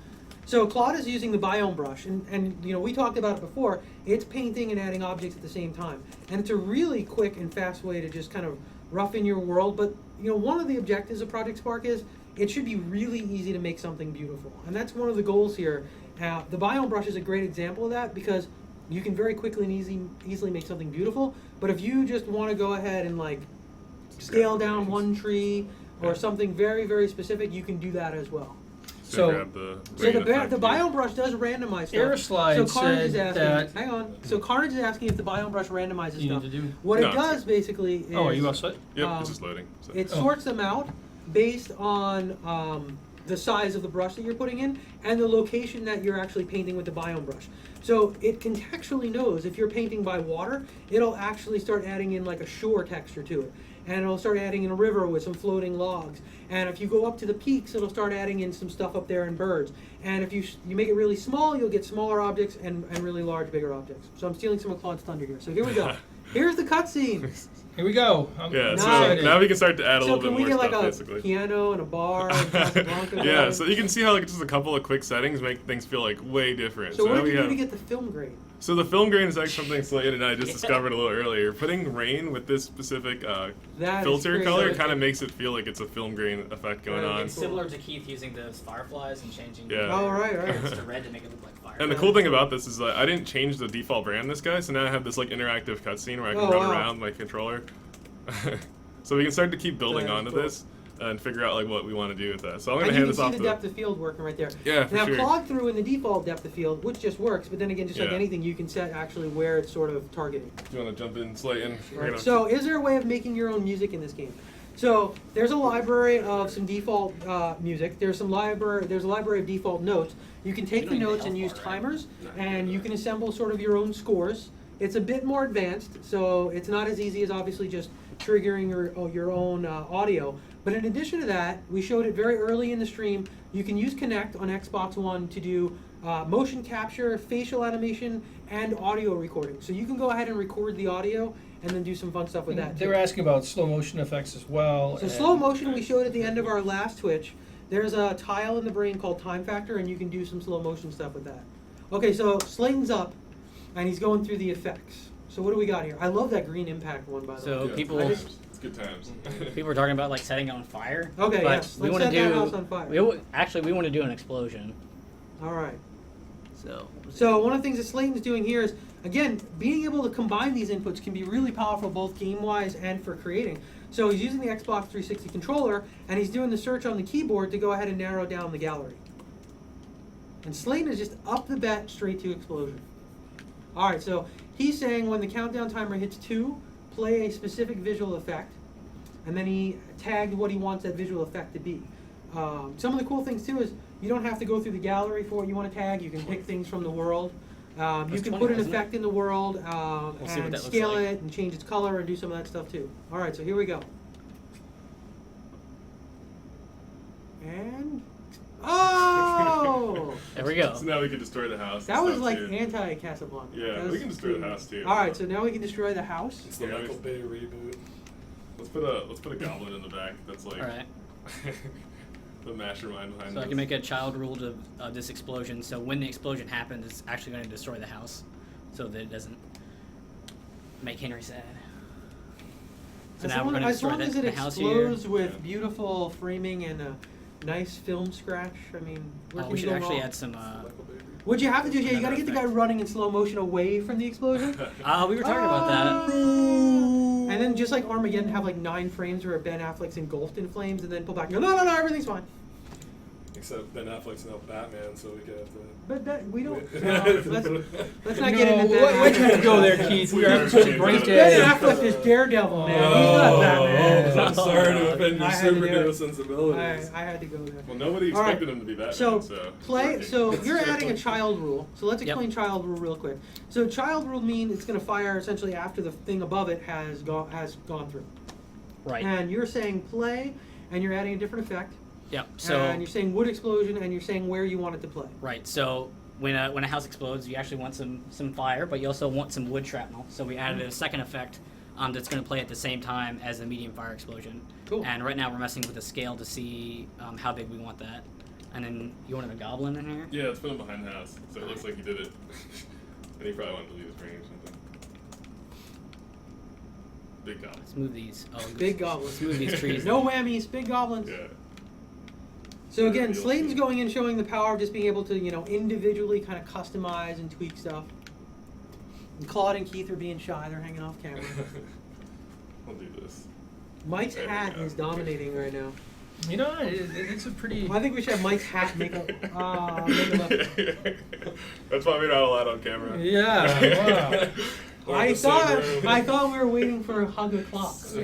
So Claude is using the biome brush, and you know, we talked about it before. It's painting and adding objects at the same time. And it's a really quick and fast way to just kind of rough in your world. But you know, one of the objectives of Project Spark is it should be really easy to make something beautiful. And that's one of the goals here. The biome brush is a great example of that because you can very quickly and easily make something beautiful. But if you just want to go ahead and like scale down one tree or something very, very specific, you can do that as well. So- grab the So rain the effect here. biome brush does randomize stuff. Aeroslide so Carnage is said asking, that- hang on. So Carnage is asking if the biome brush randomizes You stuff. need to do. What No, it does basically is Oh, are you outside? Yep, um, it's just loading. So. it Oh. sorts them out based on the size of the brush that you're putting in and the location that you're actually painting with the biome brush. So it contextually knows if you're painting by water, it'll actually start adding in like a shore texture to it. And it'll start adding in a river with some floating logs. And if you go up to the peaks, it'll start adding in some stuff up there and birds. And if you make it really small, you'll get smaller objects and really large, bigger objects. So I'm stealing some of Claude's thunder here. So here we go. Here's the cutscene. Here we go. I'm Yeah, Nice. so excited. now we can start to add a So little can bit we more get like stuff, a basically. piano and a bar and Casablanca? Yeah, going? so you can see how like just a couple of quick settings make things feel like way different. So what now did we you do have, to get the film grade? so the film grain is actually something Slayton and I just discovered a little earlier. Putting rain with this specific That is filter crazy. color So kind of it- makes it feel like it's a film grain effect going Right, on. It's similar to Keith using those fireflies and changing Yeah. Oh, right. reds to red to make it look like fire. And the cool thing about this is that I didn't change the default brand of this guy, so now I have this like interactive cutscene where I can Oh, run wow. around my controller. So we can start to keep building That is onto cool. this. and figure out like what we want to do with that. So I'm And gonna you hand can this off see to the depth of field working right there. Yeah, for now sure. plod through in the default depth of field, which just works, but then again, just like Yeah. anything, you can set actually where it's sort of targeting. Do you want to jump in, Slayton? We're Right. gonna- So is there a way of making your own music in this game? So there's a library of some default music. There's a library of default notes. You can take You the don't need the notes and health use bar, right? timers, and you can assemble sort of your own scores. It's a bit more advanced, so it's not as easy as obviously just triggering your own audio. But in addition to that, we showed it very early in the stream. You can use Kinect on Xbox One to do motion capture, facial animation, and audio recording. So you can go ahead and record the audio and then do some fun stuff with that. They too. were asking about slow motion effects as well. So and- slow motion we showed at the end of our last Twitch. There's a tile in the brain called time factor, and you can do some slow motion stuff with that. Okay, so Slayton's up, and he's going through the effects. So what do we got here? I love that green impact one, by the So way. Yeah, people- it's good times. People were talking about like setting it on fire. Okay, but yes. we Let's want to set that do. house on fire. Actually, we want to do an explosion. All right. So One of the things that Slayton's doing here is, again, being able to combine these inputs can be really powerful both game-wise and for creating. So he's using the Xbox 360 controller, and he's doing the search on the keyboard to go ahead and narrow down the gallery. And Slayton is just up the bet straight to explosion. All right, so he's saying when the countdown timer hits 2, play a specific visual effect, and then he tagged what he wants that visual effect to be. Some of the cool things too is you don't have to go through the gallery for what you want to tag. You can pick things from the world. You That's can 20, put an isn't it? effect in the world We'll see what and that looks scale like. it and change its color and do some of that stuff too. All right, so here we go. And oh, there we go. So now we can destroy the house. that and was stuff, like too. anti-Casablanca. Yeah, That we was can destroy the pretty- house, too. All right, so now we can destroy the house. It's the Yeah, Michael Bay reboot. Let's put a goblin in the back. That's like All right. the mastermind behind So I this. can make a child rule of this explosion. So when the explosion happens, it's actually going to destroy the house, so that it doesn't make Henry sad. So now we're going to As destroy long as it the house here. explodes with beautiful framing and a nice film scratch, I mean, where Oh, can we you should go actually wrong? add some. Michael Bay reboot. What you have to do is, yeah, you got to Another get the guy effect. running in slow motion away from the explosion. We were talking about that. And then just like Armageddon, have like 9 frames where Ben Affleck's engulfed in flames, and then pull back and go, no, everything's fine. Except Ben Affleck's now Batman, so we could have to. But that, we don't. Wait. no, let's not get into Why Ben can't you go there, Keith? We are having such a great Ben day. Affleck is Daredevil, man. He's not Batman. I'm sorry to offend your I had to do superhero it. sensibilities. I had to go there. Well, nobody All right. expected him to be Batman. So it's play. working. So It's you're fair adding a point. child rule. So let's Yep. explain child rule real quick. So child rule means it's going to fire essentially after the thing above it has gone through. Right. And you're saying play, and you're adding a different effect. Yep. So and you're saying wood explosion, and you're saying where you want it to play. right. So when a house explodes, you actually want some fire, but you also want some wood shrapnel. So we added a second effect that's going to play at the same time as the medium fire explosion. Cool. And right now we're messing with the scale to see how big we want that. And then you wanted a goblin in here. Yeah, let's put him behind the house, so it looks like he did it. And he probably wanted to leave his brain or something. Big goblin. Let's move these. Oh, Big goblins. Let's move these trees. No whammies, big goblins. Yeah. So again, Real Slayton's estate. going in showing the power of just being able to, individually kind of customize and tweak stuff. And Claude and Keith are being shy, they're hanging off camera. We'll do this. Mike's There we hat go. is dominating right now. You know, it's a pretty. I think we should have Mike's hat make a That's why we're not allowed on camera. Yeah, wow. Or in the same room. I thought we were waiting for a hug o'clock. Yeah,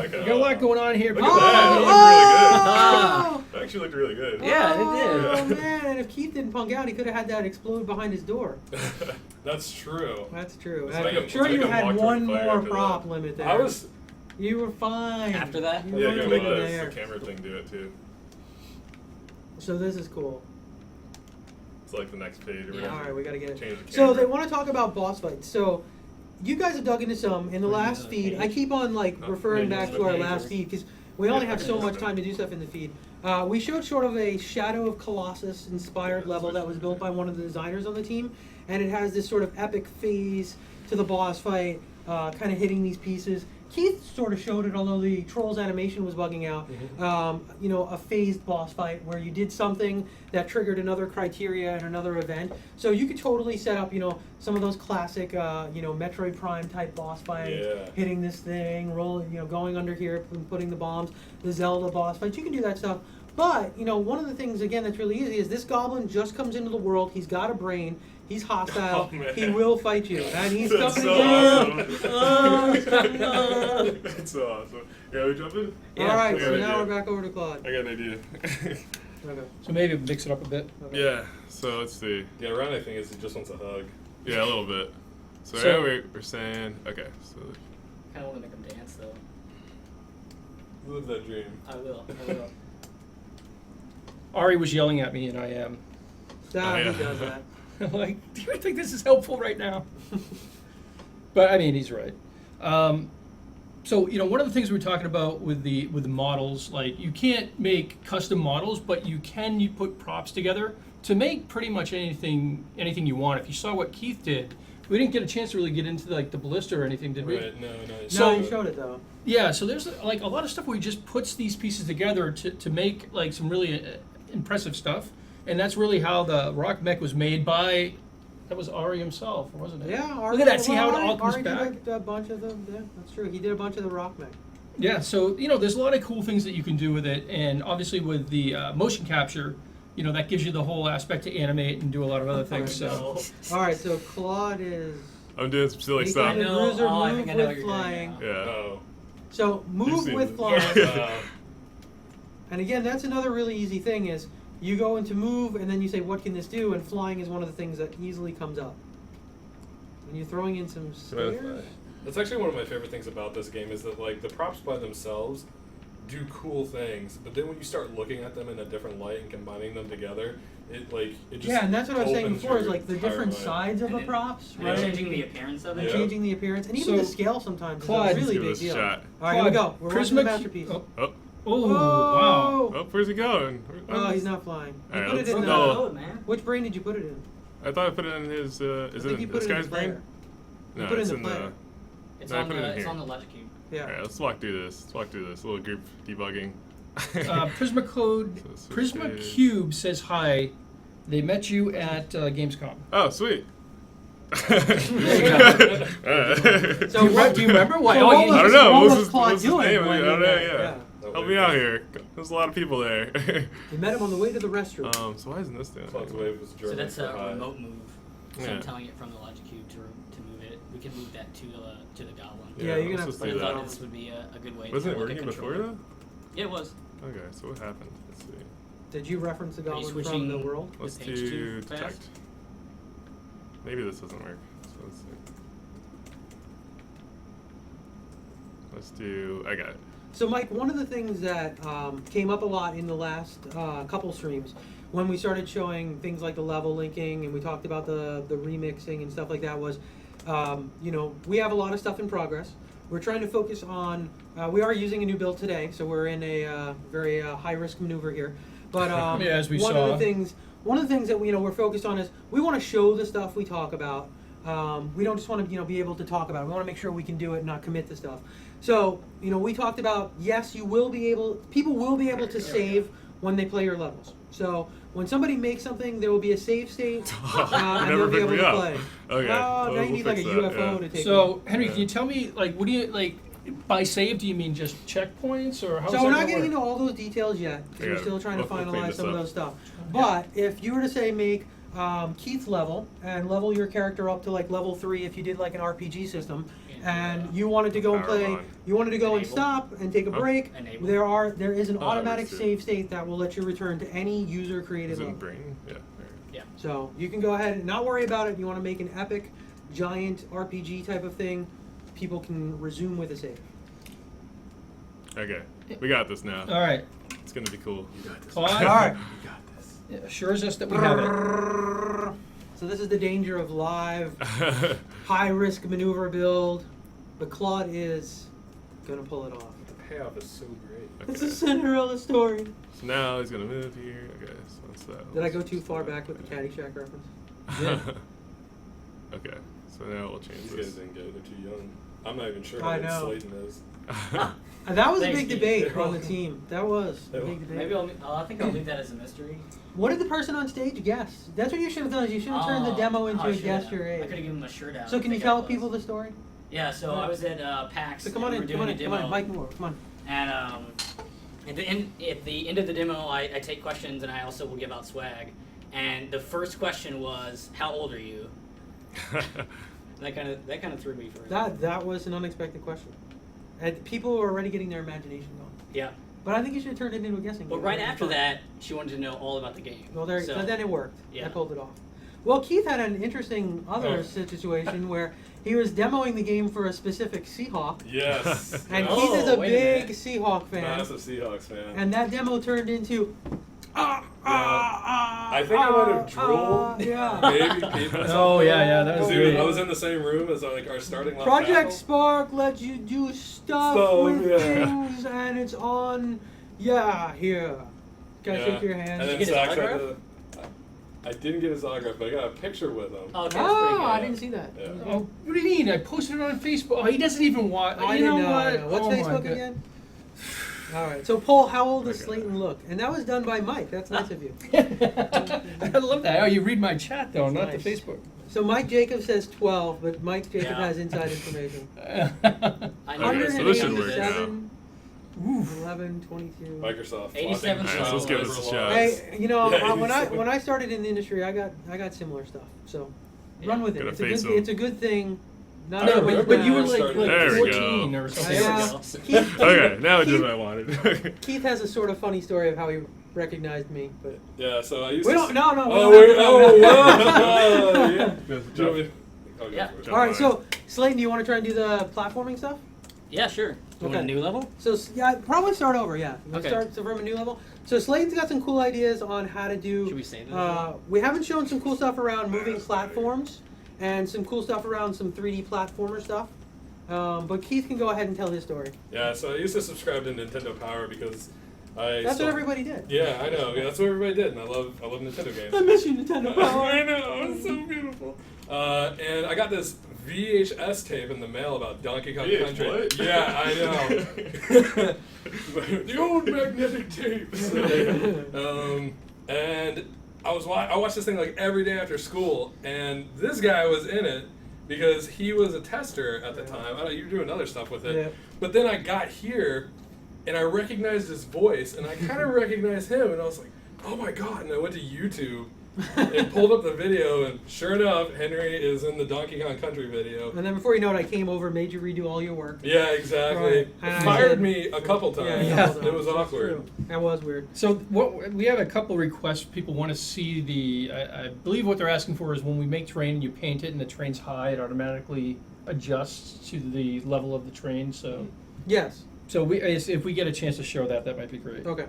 okay. We got a lot going on here. Look People- at that. Oh! It actually looked really good. Yeah, it Oh did. man, and if Keith didn't punk out, he could have had that explode behind his door. That's true. That's true. Let's make him- I'm sure let's you make him had walk one toward the fire more after prop that. limit there. I was. You were fine. After that? You Yeah, were you fine let there. the camera thing do it too. So this is cool. It's like the next page or Yeah. whatever. All right, we gotta get it. Change the So camera. they want to talk about boss fights. So you guys have dug into some in the Put it last in the feed. page. I keep on Oh, referring maybe back it's to the our page last or- feed because we only Yeah, have put it so in much the time to do stuff in the feed. We showed sort of a Shadow of Colossus inspired Yeah, level that's that was built by one of the designers on the team, and it has this sort of epic phase to the boss fight, kind of hitting these pieces. Keith sort of showed it, although the Trolls animation was bugging out. You know, a phased boss fight where you did something that triggered another criteria and another event. So you could totally set up, you know, some of those classic, you know, Metroid Prime type boss fights, hitting this thing, rolling, you know, going under here, putting the bombs, the Zelda boss fights. You can do that stuff. But, you know, one of the things, again, that's really easy is this goblin just comes into the world. He's got a brain. He's hostile. Oh, man. He will fight you. And he's That's coming so in. awesome. That's so awesome. Yeah, we jump in? All right, I got so an now idea. we're back over to Claude. I got an idea. Okay. So maybe mix it up a bit. Okay. Yeah, so let's see. Yeah, Ron, I think, is he just wants a hug. Yeah, a little bit. So, So- yeah, we're saying, okay, so Kind of want to make them dance though. Live that dream. I will. I will. Ari was yelling at me, and I am. Stop, Oh, yeah. he does that. I'm like, do you think this is helpful right now? But I mean, he's right. So you know, one of the things we were talking about with the models, like you can't make custom models, but you put props together to make pretty much anything you want. If you saw what Keith did, we didn't get a chance to really get into like the ballista or anything, did we? Right, no. So- No, you showed it though. Yeah, so there's like a lot of stuff where he just puts these pieces together to make like some really impressive stuff, and that's really how the rock mech was made by. That was Ari himself, wasn't it? Yeah, Look at that. See how it all comes Ari back? did a bunch of them. Yeah, that's true. He did a bunch of the rock mech. Yeah, so you know, there's a lot of cool things that you can do with it, and obviously with the motion capture, you know, that gives you the whole aspect to animate and do a lot of other things. So All right, so Claude is. I'm doing some silly He stuff. kind of know- bruiser, I move think I know what with you're doing flying. now. Yeah. Oh. So You've move seen with this. flying. Yeah. And again, that's another really easy thing is you go into move and then you say, what can this do? And flying is one of the things that easily comes up. And you're throwing in some stairs. That's actually one of my favorite things about this game is that like the props by themselves do cool things, but then when you start looking at them in a different light and combining them together, it just Yeah, and that's what I was saying opens before is your like the entire different mind. sides of And the it- props, And right? changing the appearance of And it. Yeah. changing the appearance and even So, the scale sometimes Claude, is a really Let's big give deal. this a shot. All right, here we go. We're watching the Prisma masterpiece. Oh, Oh, oh, wow. oh, where's he going? Oh, he's not flying. You Alright, put it let's in go. Oh, man. which brain did you put it in? I thought I put it in his, I is think it you in put this it in guy's the brain? player. No, You put it it's in the in player. It's No, I on put it the in it's here. on the logic cube. Yeah. Alright, let's walk through this. Let's walk through this. A little group debugging. Prisma Code, So Prisma switch to- Cube says hi. They met you at Gamescom. Oh, sweet. you Alright. So Do you remember why? So Oh, what you- was, I don't know. What What's was his- Claude what's his doing? name? I when don't you- know, yeah. Oh, Help wait, me out wait. here. There's a lot of people there. You met him on the way to the restroom. So why isn't this doing Claude's it? wave was So German that's for a hi. remote move. So Yeah. I'm telling it from the logic cube to move it. We can move that to the goblin. Yeah, you're gonna let's have just to But I do that. thought that. this would be a good way Wasn't to it look at working before control. that? Yeah, it was. Okay, so what happened? Let's see. Did you reference the Are you goblin from switching- the world? Let's page do two fast? detect. Maybe this doesn't work. So let's see. Let's do. I got it. So, Mike, one of the things that came up a lot in the last couple streams, when we started showing things like the level linking and we talked about the remixing and stuff like that, was, you know, we have a lot of stuff in progress. We're trying to focus on. We are using a new build today, so we're in a very high risk maneuver here. But Yeah, as we one saw. of the things that we're focused on is we want to show the stuff we talk about. We don't just want to be able to talk about it. We want to make sure we can do it and not commit to stuff. So we talked about, yes, people will be able to save when they play your levels. So when somebody makes something, there will be a save state, and Never they'll be picked able me to up. play. Okay. Now We'll you need like a fix that, UFO yeah. to take. So, Henry, can you tell me, like, what do you, like, by save, do you mean just checkpoints, or how So does we're that not work? getting into all those details yet, because we're Yeah, still trying to we'll clean finalize this some of up. those stuff. But if you were to say make Keith's level and level your character up to like level 3, if you did like an RPG system, and you wanted to go and Power play, on. you wanted to go and Enable. stop and take a Huh? break, Enable. there is an Oh, automatic understood. save state that will let you return to any user Is created it in level. brain? Yeah. Yeah. So you can go ahead and not worry about it. You want to make an epic, giant RPG type of thing, people can resume with a save. Okay. We got this now. All right, It's gonna be cool. Claude, All right. it assures us that we have it. So this is the danger of live, high-risk maneuver build, but Claude is gonna pull it off. The payoff is so great. It's a Cinderella story. So now he's gonna move here. Okay. So what's that? Did I go too far back with the Caddyshack reference? Okay. So now we'll change These this. guys didn't get it. They're too young. I'm not even sure I who know. Slayton is. That was a Thanks, big Keith. debate on the team. That was a big debate. Maybe I think I'll leave that as a mystery. What did the person on stage guess? That's what you should have done. Is you should have turned the demo into I a should've. guess your I age. could have given him a shirt out. So I can you think tell I was. people the story? Yeah, so I was at PAX. So come on and in, we come were on in, doing come a on in. demo. Mike Moore, come on. And at the end of the demo, I take questions, and I also will give out swag. And the first question was, "How old are you?" That kind of threw me for a second. That was an unexpected question. And people were already getting their imagination going. Yeah. But I think you should have turned it into a guessing But game. right It was after fun. that, she wanted to know all about the game. Well, there. So, Then it worked. Yeah. I pulled it off. Well, Keith had an interesting other Oh. situation where he was demoing the game for a specific Seahawk, Yes. and Oh, Keith is a wait a big minute. Seahawk fan, Massive Seahawks fan. and that demo turned into. I think I might have drooled. Yeah. Maybe peed myself. Oh, yeah, that was Dude, great. I was in the same room as like our starting left Project tackle. Spark lets you do stuff Stuff, with yeah. things, and it's on. Yeah, here. Can I Yeah. shake your hand? And Did then you get his Zach tried autograph? I didn't get his autograph, but I got a picture with him. Oh, okay, that's pretty Oh, good. I didn't see that. Yeah. Oh, what do you mean? I posted it on Facebook. Oh, he doesn't even watch. I You didn't know know. what? I know. What's Oh my Facebook God. again? All right. So, Paul, how old does Okay. Slayton look? And that was done by Mike. That's nice of you. I love that. Oh, you read my chat though, not Nice. the Facebook. So Mike Jacob says 12, but Mike Jacob Yeah. has inside information. I know Okay, so this should work 187, Oof. 11, 22. Microsoft. 87 flopping Alright, so let's give this a over shot. laws. Hey, you know, Yeah, when I started in the industry, I got similar stuff. So run with it. Gotta It's a face good, 'em. it's a good thing. Not No, everyone's but you were gonna- like, There we 14 go. or something. Yeah. go. Keith, Okay, now I did Keith- what I wanted. Keith has a sort of funny story of how he recognized me, but Yeah, so I used we to. don't. No, no. Oh, we wait, don't have to oh, go. whoa! Yeah. Yes, Do you want me- oh, go Yeah. for it. All right. So Slayton, do you want to try and do the platforming stuff? Yeah, sure. You want Okay. a new level? So yeah, probably start over. Yeah, we'll Okay. start from a new level. So Slayton's got some cool ideas on how to do. Should we save this? We haven't shown some cool stuff around moving platforms and some cool stuff around some 3D platformer stuff. But Keith can go ahead and tell his story. Yeah, so I used to subscribe to Nintendo Power because I. That's still- what everybody did. Yeah, I know. Yeah, that's what everybody did, and I love Nintendo games. I miss you, Nintendo Power. I know, it's so beautiful. And I got this VHS tape in the mail about Donkey Kong VH Country. what? Yeah, I know. The old magnetic tapes. And I watched this thing like every day after school, and this guy was in it because he was a tester at the time. I know you were doing other stuff with it, Yeah. but then I got here, and I recognized his voice, and I kind of recognized him, and I was like, oh my god! And I went to YouTube and pulled up the video, and sure enough, Henry is in the Donkey Kong Country video. And then before you know it, I came over, made you redo all your work. Yeah, exactly. Right. And I Fired said- me a couple times. Yeah, It was that's awkward. true. That was weird. So what we have a couple requests. People want to see the. I believe what they're asking for is when we make terrain, you paint it, and the terrain's high, it automatically adjusts to the level of the terrain. So, Yes. if we get a chance to show that, that might be great. Okay.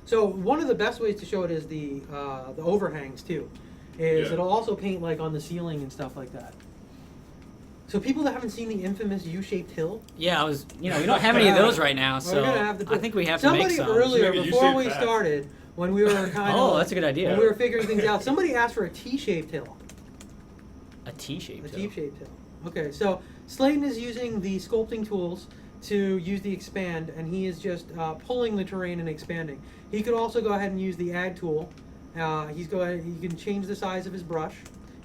So one of the best ways to show it is the overhangs too. Is Yeah. it'll also paint like on the ceiling and stuff like that. So people that haven't seen the infamous U-shaped hill, Yeah, we don't have any of those right now, so we're gonna have to. I think we have to somebody make some. earlier Make a before U-shaped we path. started when we were kind of. Oh, that's a good idea. When we were figuring things out, somebody asked for a T-shaped hill. A T-shaped. A hill. T-shaped hill. Okay, so Slayton is using the sculpting tools to use the expand, and he is just pulling the terrain and expanding. He could also go ahead and use the add tool. He can change the size of his brush.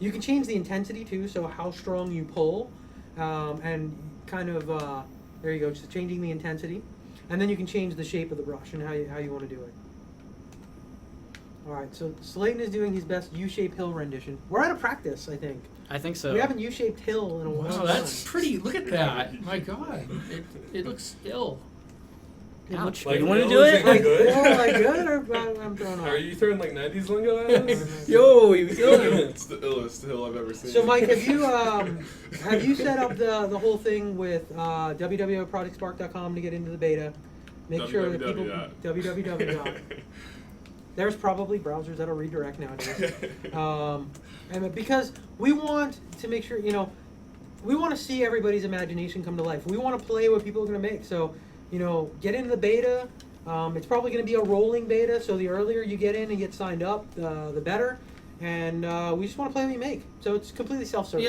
You can change the intensity too, so how strong you pull, and kind of there you go, just changing the intensity, and then you can change the shape of the brush and how you want to do it. All right, so Slayton is doing his best U-shaped hill rendition. We're out of practice, I think. I think so. We haven't U-shaped hill in a while. Wow, that's pretty. Look at that. My God, it looks ill. Ouch. Like, you want to no, do is it? it Like, good? like good or I'm throwing Are off. you throwing like 90s lingo at us? Yo, he was ill. It's the illest hill I've ever seen. So Mike, have you set up the whole thing with www.projectspark.com to get into the beta? Make sure that people www. There's probably browsers that'll redirect nowadays. And because we want to make sure, we want to see everybody's imagination come to life. We want to play what people are going to make. So, get into the beta. It's probably going to be a rolling beta, so the earlier you get in and get signed up, the better. and we just want to play what you make. So it's completely self-serving.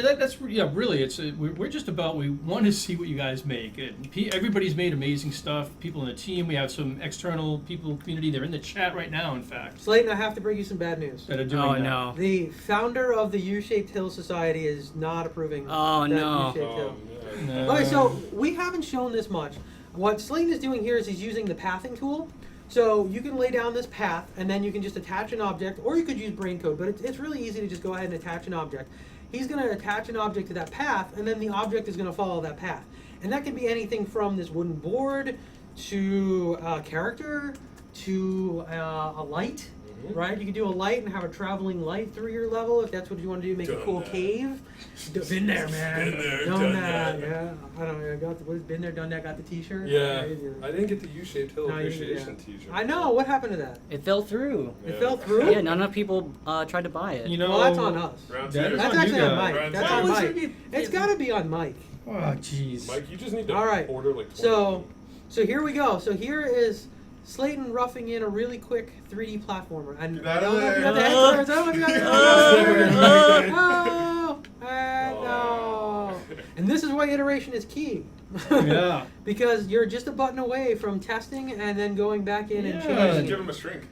Yeah, really. We're just about, we want to see what you guys make. And everybody's made amazing stuff. People in the team. We have some external people, community. They're in the chat right now. In fact, Slayton, I have to bring you some bad news. that are doing Oh that. no. The founder of the U-shaped Hill Society is not approving. Oh, that no. U-shaped hill. No. Okay, so we haven't shown this much. What Slayton is doing here is he's using the pathing tool. So you can lay down this path, and then you can just attach an object, or you could use brain code, but it's really easy to just go ahead and attach an object. He's going to attach an object to that path, and then the object is going to follow that path. And that can be anything from this wooden board to a character to a light, right? You can do a light and have a traveling light through your level if that's what you want to do. Make a Done cool that. cave. Been there, man. Been there, done done that. that. Yeah, I don't know. Been there, done that. Got the T-shirt. Yeah, Yeah. I didn't get the U-shaped hill No, you- appreciation yeah. T-shirt. I know. What happened to that? It fell through. It Yeah. fell through. Yeah, not enough people tried to buy it. You know, Well, that's on us. Round That two. is That's on you actually on guys. Mike. Right. That's Well, on it's- Mike. It's got to be on Mike. Oh, jeez. Mike, you just need to All right. order like 20. So here we go. So here is Slayton roughing in a really quick 3D platformer. And Get I out of don't know if you there. got the headquarters. I don't know if you got the no. And this is why iteration is key. Yeah. Because you're just a button away from testing and then going back in and Yeah. Just changing give it. him a shrink.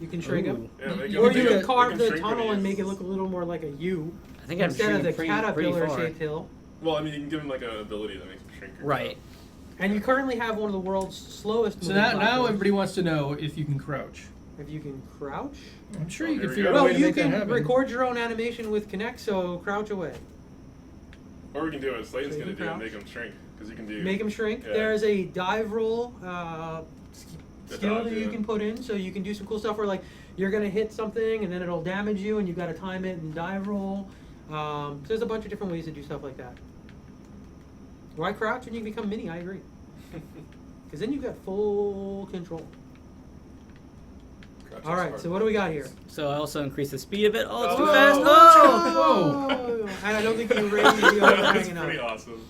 You can shrink Ooh. them. Yeah, make You him- Or make you him- can carve make the him shrink tunnel when and he make it is- look a little more like a U. I think I'm Instead of the shooting pretty far. caterpillar-shaped hill. Well, I mean, you can give him like an ability that makes him shrink. Right. And you currently have one of the world's slowest So moving now platforms. everybody wants to know if you can crouch. If you can crouch. I'm sure Oh, you here can we figure go. out a Well, way to you make that can happen. record your own animation with Kinect, so crouch away. Or we can do what Slayton's So you gonna can do and crouch. make him shrink. Because you can do. Make them shrink. Yeah. There's a dive roll skill dodge, that you yeah. can put in, so you can do some cool stuff where like you're gonna hit something and then it'll damage you, and you've got to time it and dive roll. So there's a bunch of different ways to do stuff like that. Why crouch and you can become mini? I agree. Because then you've got full control. Crouch All right, smart. so what do we got here? So I also increased the speed a bit. Oh, it's too Oh. fast. Oh! And I don't think you raised the That's overhang enough. pretty awesome.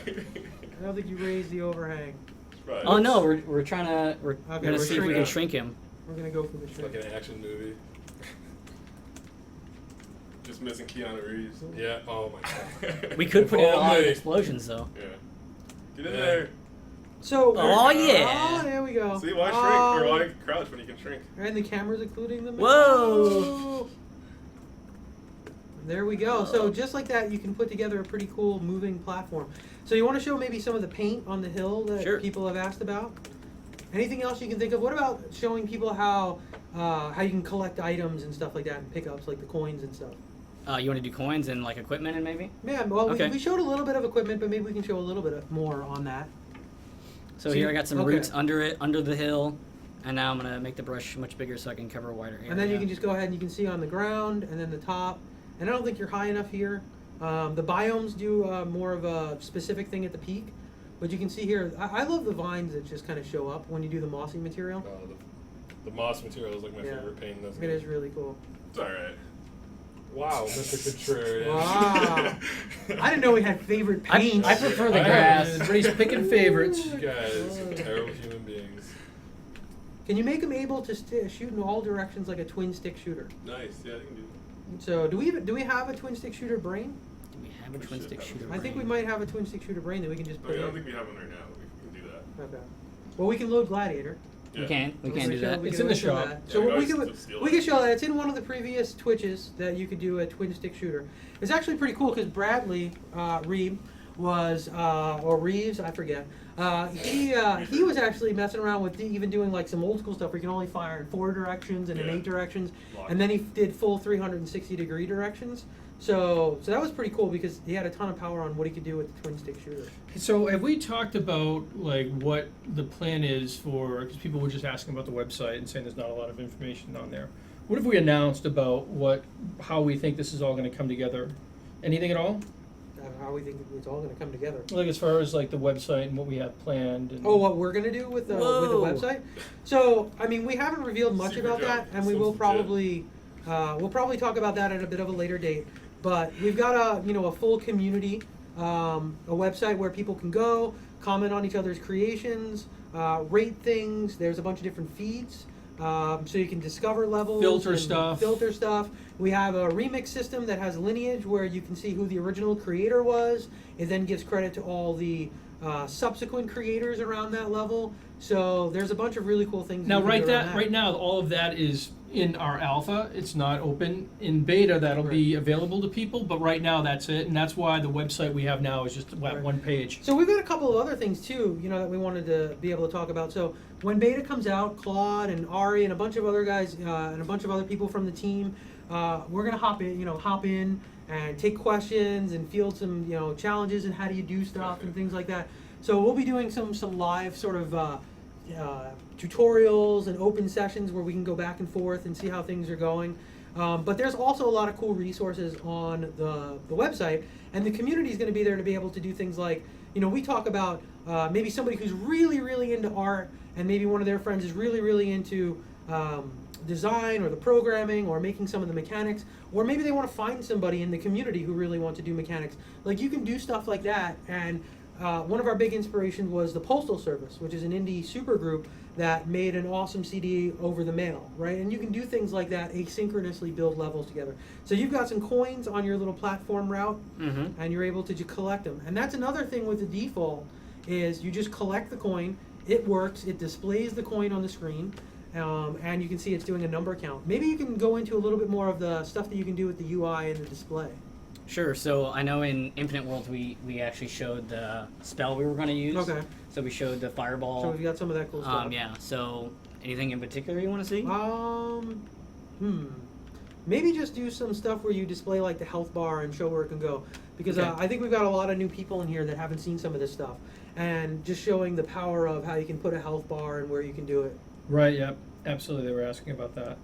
I don't think you raised the overhang. Right. Oh no, we're trying to we're Okay, gonna we're see if we can shrinking. shrink him. We're gonna go for the It's shrink. like an action movie. Just missing Keanu Reeves. Yeah. Oh my god. We could put it Oh, on mate. explosions though. Yeah. Get in Yeah. there. So. Oh, you go. yeah. Oh, there we go. See, why shrink or why crouch when you can shrink? And the camera's including them. Whoa. There we go. So just like that, you can put together a pretty cool moving platform. So you want to show maybe some of the paint on the hill that Sure. people have asked about? Anything else you can think of? What about showing people how you can collect items and stuff like that and pickups like the coins and stuff? You want to do coins and like equipment and maybe? Yeah, well, Okay. we showed a little bit of equipment, but maybe we can show a little bit more on that. So So here you- I got some okay. roots under the hill, and now I'm gonna make the brush much bigger so I can cover a wider area. And then you can just go ahead and you can see on the ground and then the top. And I don't think you're high enough here. The biomes do more of a specific thing at the peak. But you can see here, I love the vines that just kind of show up when you do the mossy material. The moss material is like my Yeah. favorite paint in this It game. is really cool. It's alright. Wow, Mr. Contrarian. Wow. I didn't know we had favorite paints. I prefer the I- grass. Everybody's picking favorites. You guys are terrible human beings. Can you make them able to shoot in all directions like a twin stick shooter? Nice. Yeah, I can do So do we have a twin stick shooter brain? Do we have a We twin should stick have shooter? I think we brain? might have a twin stick shooter brain that we can just that. put I in. don't think we have one right now, but we can do that. Okay. Well, we can load Gladiator. We Yeah. can So do show- that. we It's can in the always show shop. that. Yeah, So we we always can just steal we it. can show that. It's in one of the previous Twitches that you could do a twin stick shooter. It's actually pretty cool because Bradley Reeb was or Reeves, I forget. He was actually messing around with even doing like some old school stuff where you can only fire in 4 directions and in Yeah. 8 directions, Lock. and then he did full 360-degree directions. So that was pretty cool because he had a ton of power on what he could do with the twin stick shooter. So have we talked about like what the plan is for? Because people were just asking about the website and saying there's not a lot of information on there. What have we announced about how we think this is all going to come together? Anything at all? How we think it's all going to come together. Like as far as like the website and what we have planned. And Oh, what we're gonna do with the Whoa. website? So, I mean, we haven't revealed much Secret about that, joke. and we will probably talk about that at a bit of a later date. But we've got a full community, a website where people can go comment on each other's creations, rate things. There's a bunch of different feeds. so you can discover levels, Filter and stuff. Filter stuff. We have a remix system that has lineage where you can see who the original creator was. It then gives credit to all the subsequent creators around that level. So there's a bunch of really cool things. Now, you can do around right now, all of that is in our alpha. It's not open. In beta, that'll be available to people, but right now that's it, and that's why the website we have now is just one page. So we've got a couple of other things too, that we wanted to be able to talk about. So when beta comes out, Claude and Ari and a bunch of other guys and a bunch of other people from the team, we're gonna hop in and take questions and field some challenges and how do you do stuff and things like that. So we'll be doing some live sort of tutorials and open sessions where we can go back and forth and see how things are going. But there's also a lot of cool resources on the website, and the community is going to be there to be able to do things like, we talk about maybe somebody who's really, really into art, and maybe one of their friends is really, really into design or the programming or making some of the mechanics, or maybe they want to find somebody in the community who really wants to do mechanics. Like, you can do stuff like that, and one of our big inspirations was the Postal Service, which is an indie supergroup that made an awesome CD over the mail, right? And you can do things like that, asynchronously build levels together. So you've got some coins on your little platform route, and you're able to just collect them. And that's another thing with the default, is you just collect the coin, it works, it displays the coin on the screen, and you can see it's doing a number count. Maybe you can go into a little bit more of the stuff that you can do with the UI and the display. Sure. So I know in Infinite Worlds we actually showed the spell we were going to use. Okay. So we showed the fireball. So we've got some of that cool stuff. Yeah. So anything in particular you want to see? Maybe just do some stuff where you display like the health bar and show where it can go, because Okay. I think we've got a lot of new people in here that haven't seen some of this stuff, and just showing the power of how you can put a health bar and where you can do it. Right, yep, absolutely, they were asking about that.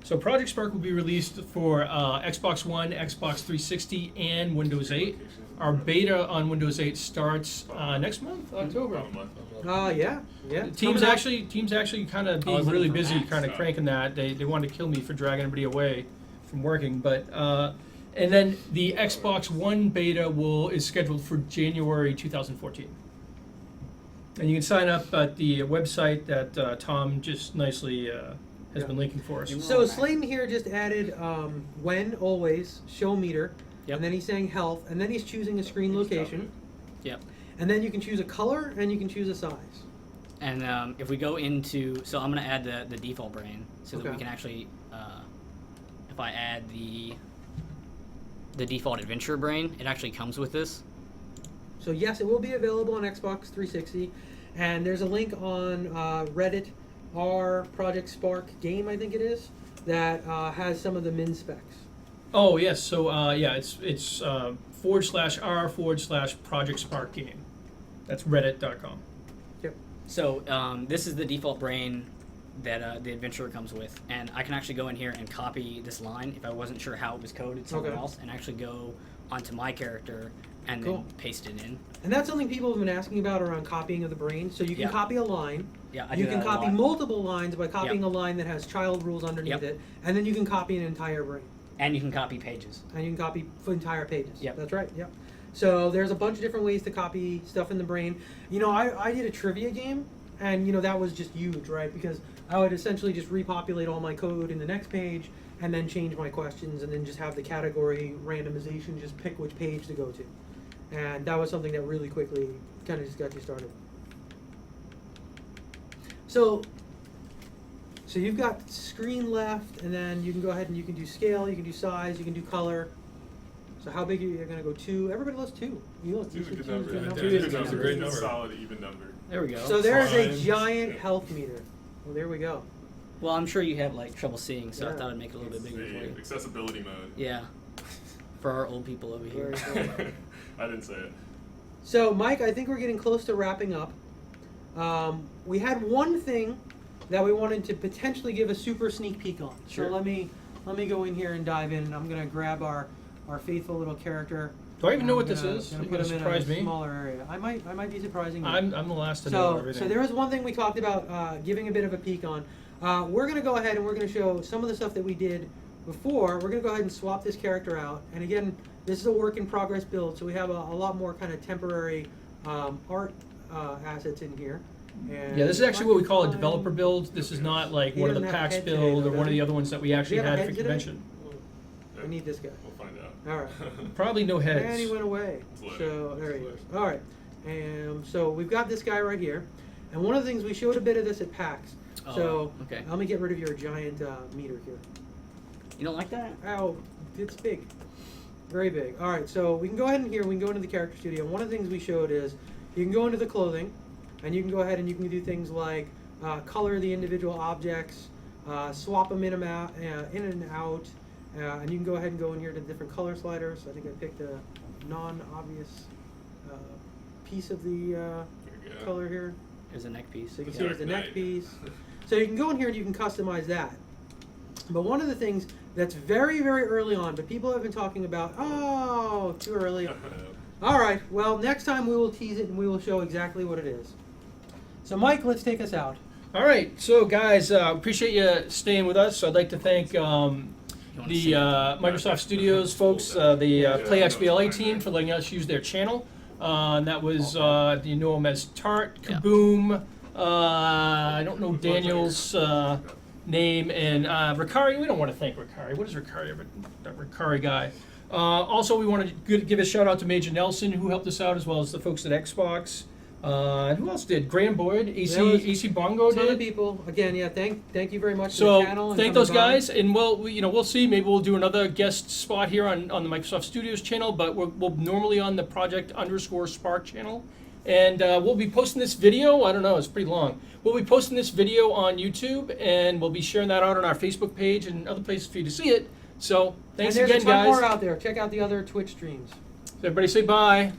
So Project Spark will be released for Xbox One, Xbox 360, and Windows 8. Our beta on Windows 8 starts next month, October. Yeah. Teams actually kind of being really looking for busy, that, kind of cranking that. They wanted to kill me for dragging everybody away from working, but and then the Xbox One beta is scheduled for January 2014. And you can sign up at the website that Tom just nicely has been linking for us. So Slayton here just added when, always, show meter, Yep. and then he's saying health, and then he's choosing a screen location, Yep. and then you can choose a color and you can choose a size. And if we go into, so I'm going to add the default brain so that we Okay. can actually, if I add the default adventure brain, it actually comes with this. So yes, it will be available on Xbox 360, and there's a link on Reddit, our Project Spark game, I think it is, that has some of the min specs. Oh yes, so it's /r/Project Spark game. That's reddit.com. Yep. So this is the default brain that the adventurer comes with, and I can actually go in here and copy this line if I wasn't sure how it was coded somewhere else, and actually go onto my character and then paste it in. And that's something people have been asking about around copying of the brain. So you can copy a line. Yeah, I You do can that a copy lot. multiple lines by copying Yep. a line that has child rules underneath Yep. it, and then you can copy an entire brain. And you can copy pages. And you can copy entire pages. Yep. That's right. Yep. So there's a bunch of different ways to copy stuff in the brain. I did a trivia game, and that was just huge, right? Because I would essentially just repopulate all my code in the next page, and then change my questions, and then just have the category randomization, just pick which page to go to. And that was something that really quickly kind of just got you started. So you've got screen left, and then you can go ahead and you can do scale, you can do size, you can do color. So how big are you going to go? 2? Everybody loves 2. You look. Two's a good Two's a number. good number. Two is a great It's number. a solid even number. There we go. So there's a Times. giant health meter. Well, there we go. Well, I'm sure you have like trouble seeing, so I Yeah. thought I'd make it a little bit bigger for The you. accessibility mode. Yeah. For our old people over here. Very cool. I didn't say it. So, Mike, I think we're getting close to wrapping up. We had one thing that we wanted to potentially give a super sneak peek on. Sure. So let me go in here and dive in, and I'm going to grab our faithful little character. Do I even know what I'm this gonna- is? Gonna You're put gonna him in surprise a me? smaller area. I might be surprising you. I'm the last to know everything. So there was one thing we talked about giving a bit of a peek on. We're going to go ahead and we're going to show some of the stuff that we did before. We're going to go ahead and swap this character out. And again, this is a work in progress build, so we have a lot more kind of temporary art assets in here. And Yeah, this is actually what we call a fine. developer build. This is not like He one of the doesn't have packs head today, build though, or one of does the he? other ones that we actually Do you have a had for head today? convention. I need this guy. We'll find out. All right. Probably no heads. And he went away. It's loading. So there he It's is. All right. So we've got this guy right here. And one of the things, we showed a bit of this at PAX. Oh, So okay. let me get rid of your giant meter here. You don't like that? Ow, it's big. Very big. All right, so we can go ahead and here, we can go into the character studio. One of the things we showed is you can go into the clothing, and you can go ahead and you can do things like color the individual objects, swap them in and out, and you can go ahead and go in here to different color sliders. I think I picked a non-obvious piece of the There you go. color here. There's a neck piece. So you can see Yeah. there's the neck Nice. piece. So you can go in here and you can customize that. But one of the things that's very, very early on, but people have been talking about, oh, too early. All right, well, next time we will tease it and we will show exactly what it is. So Mike, let's take us out. All right, so guys, appreciate you staying with us. I'd like to thank You wanna the see it? Microsoft Studios folks, the Play XBLA team, for letting us use their channel. And that was, you know him as Tart, Yeah. Kaboom, I don't know Daniel's name, and Ricari. We don't want to thank Ricari. What is Ricari? That Ricari guy. Also, we want to give a shout out to Major Nelson, who helped us out, as well as the folks at Xbox. And who else did? Graham Boyd, There was AC Bongo A ton of did. people. Again, yeah, thank you very much for So the channel. And thank coming those by. guys, and we'll see. Maybe we'll do another guest spot here on the Microsoft Studios channel, but we'll normally on the project_spark channel, and we'll be posting this video. I don't know, it's pretty long. We'll be posting this video on YouTube, and we'll be sharing that out on our Facebook page and other places for you to see it. So thanks and there's again, a ton guys. more out there. Check out the other Twitch streams. Everybody say bye.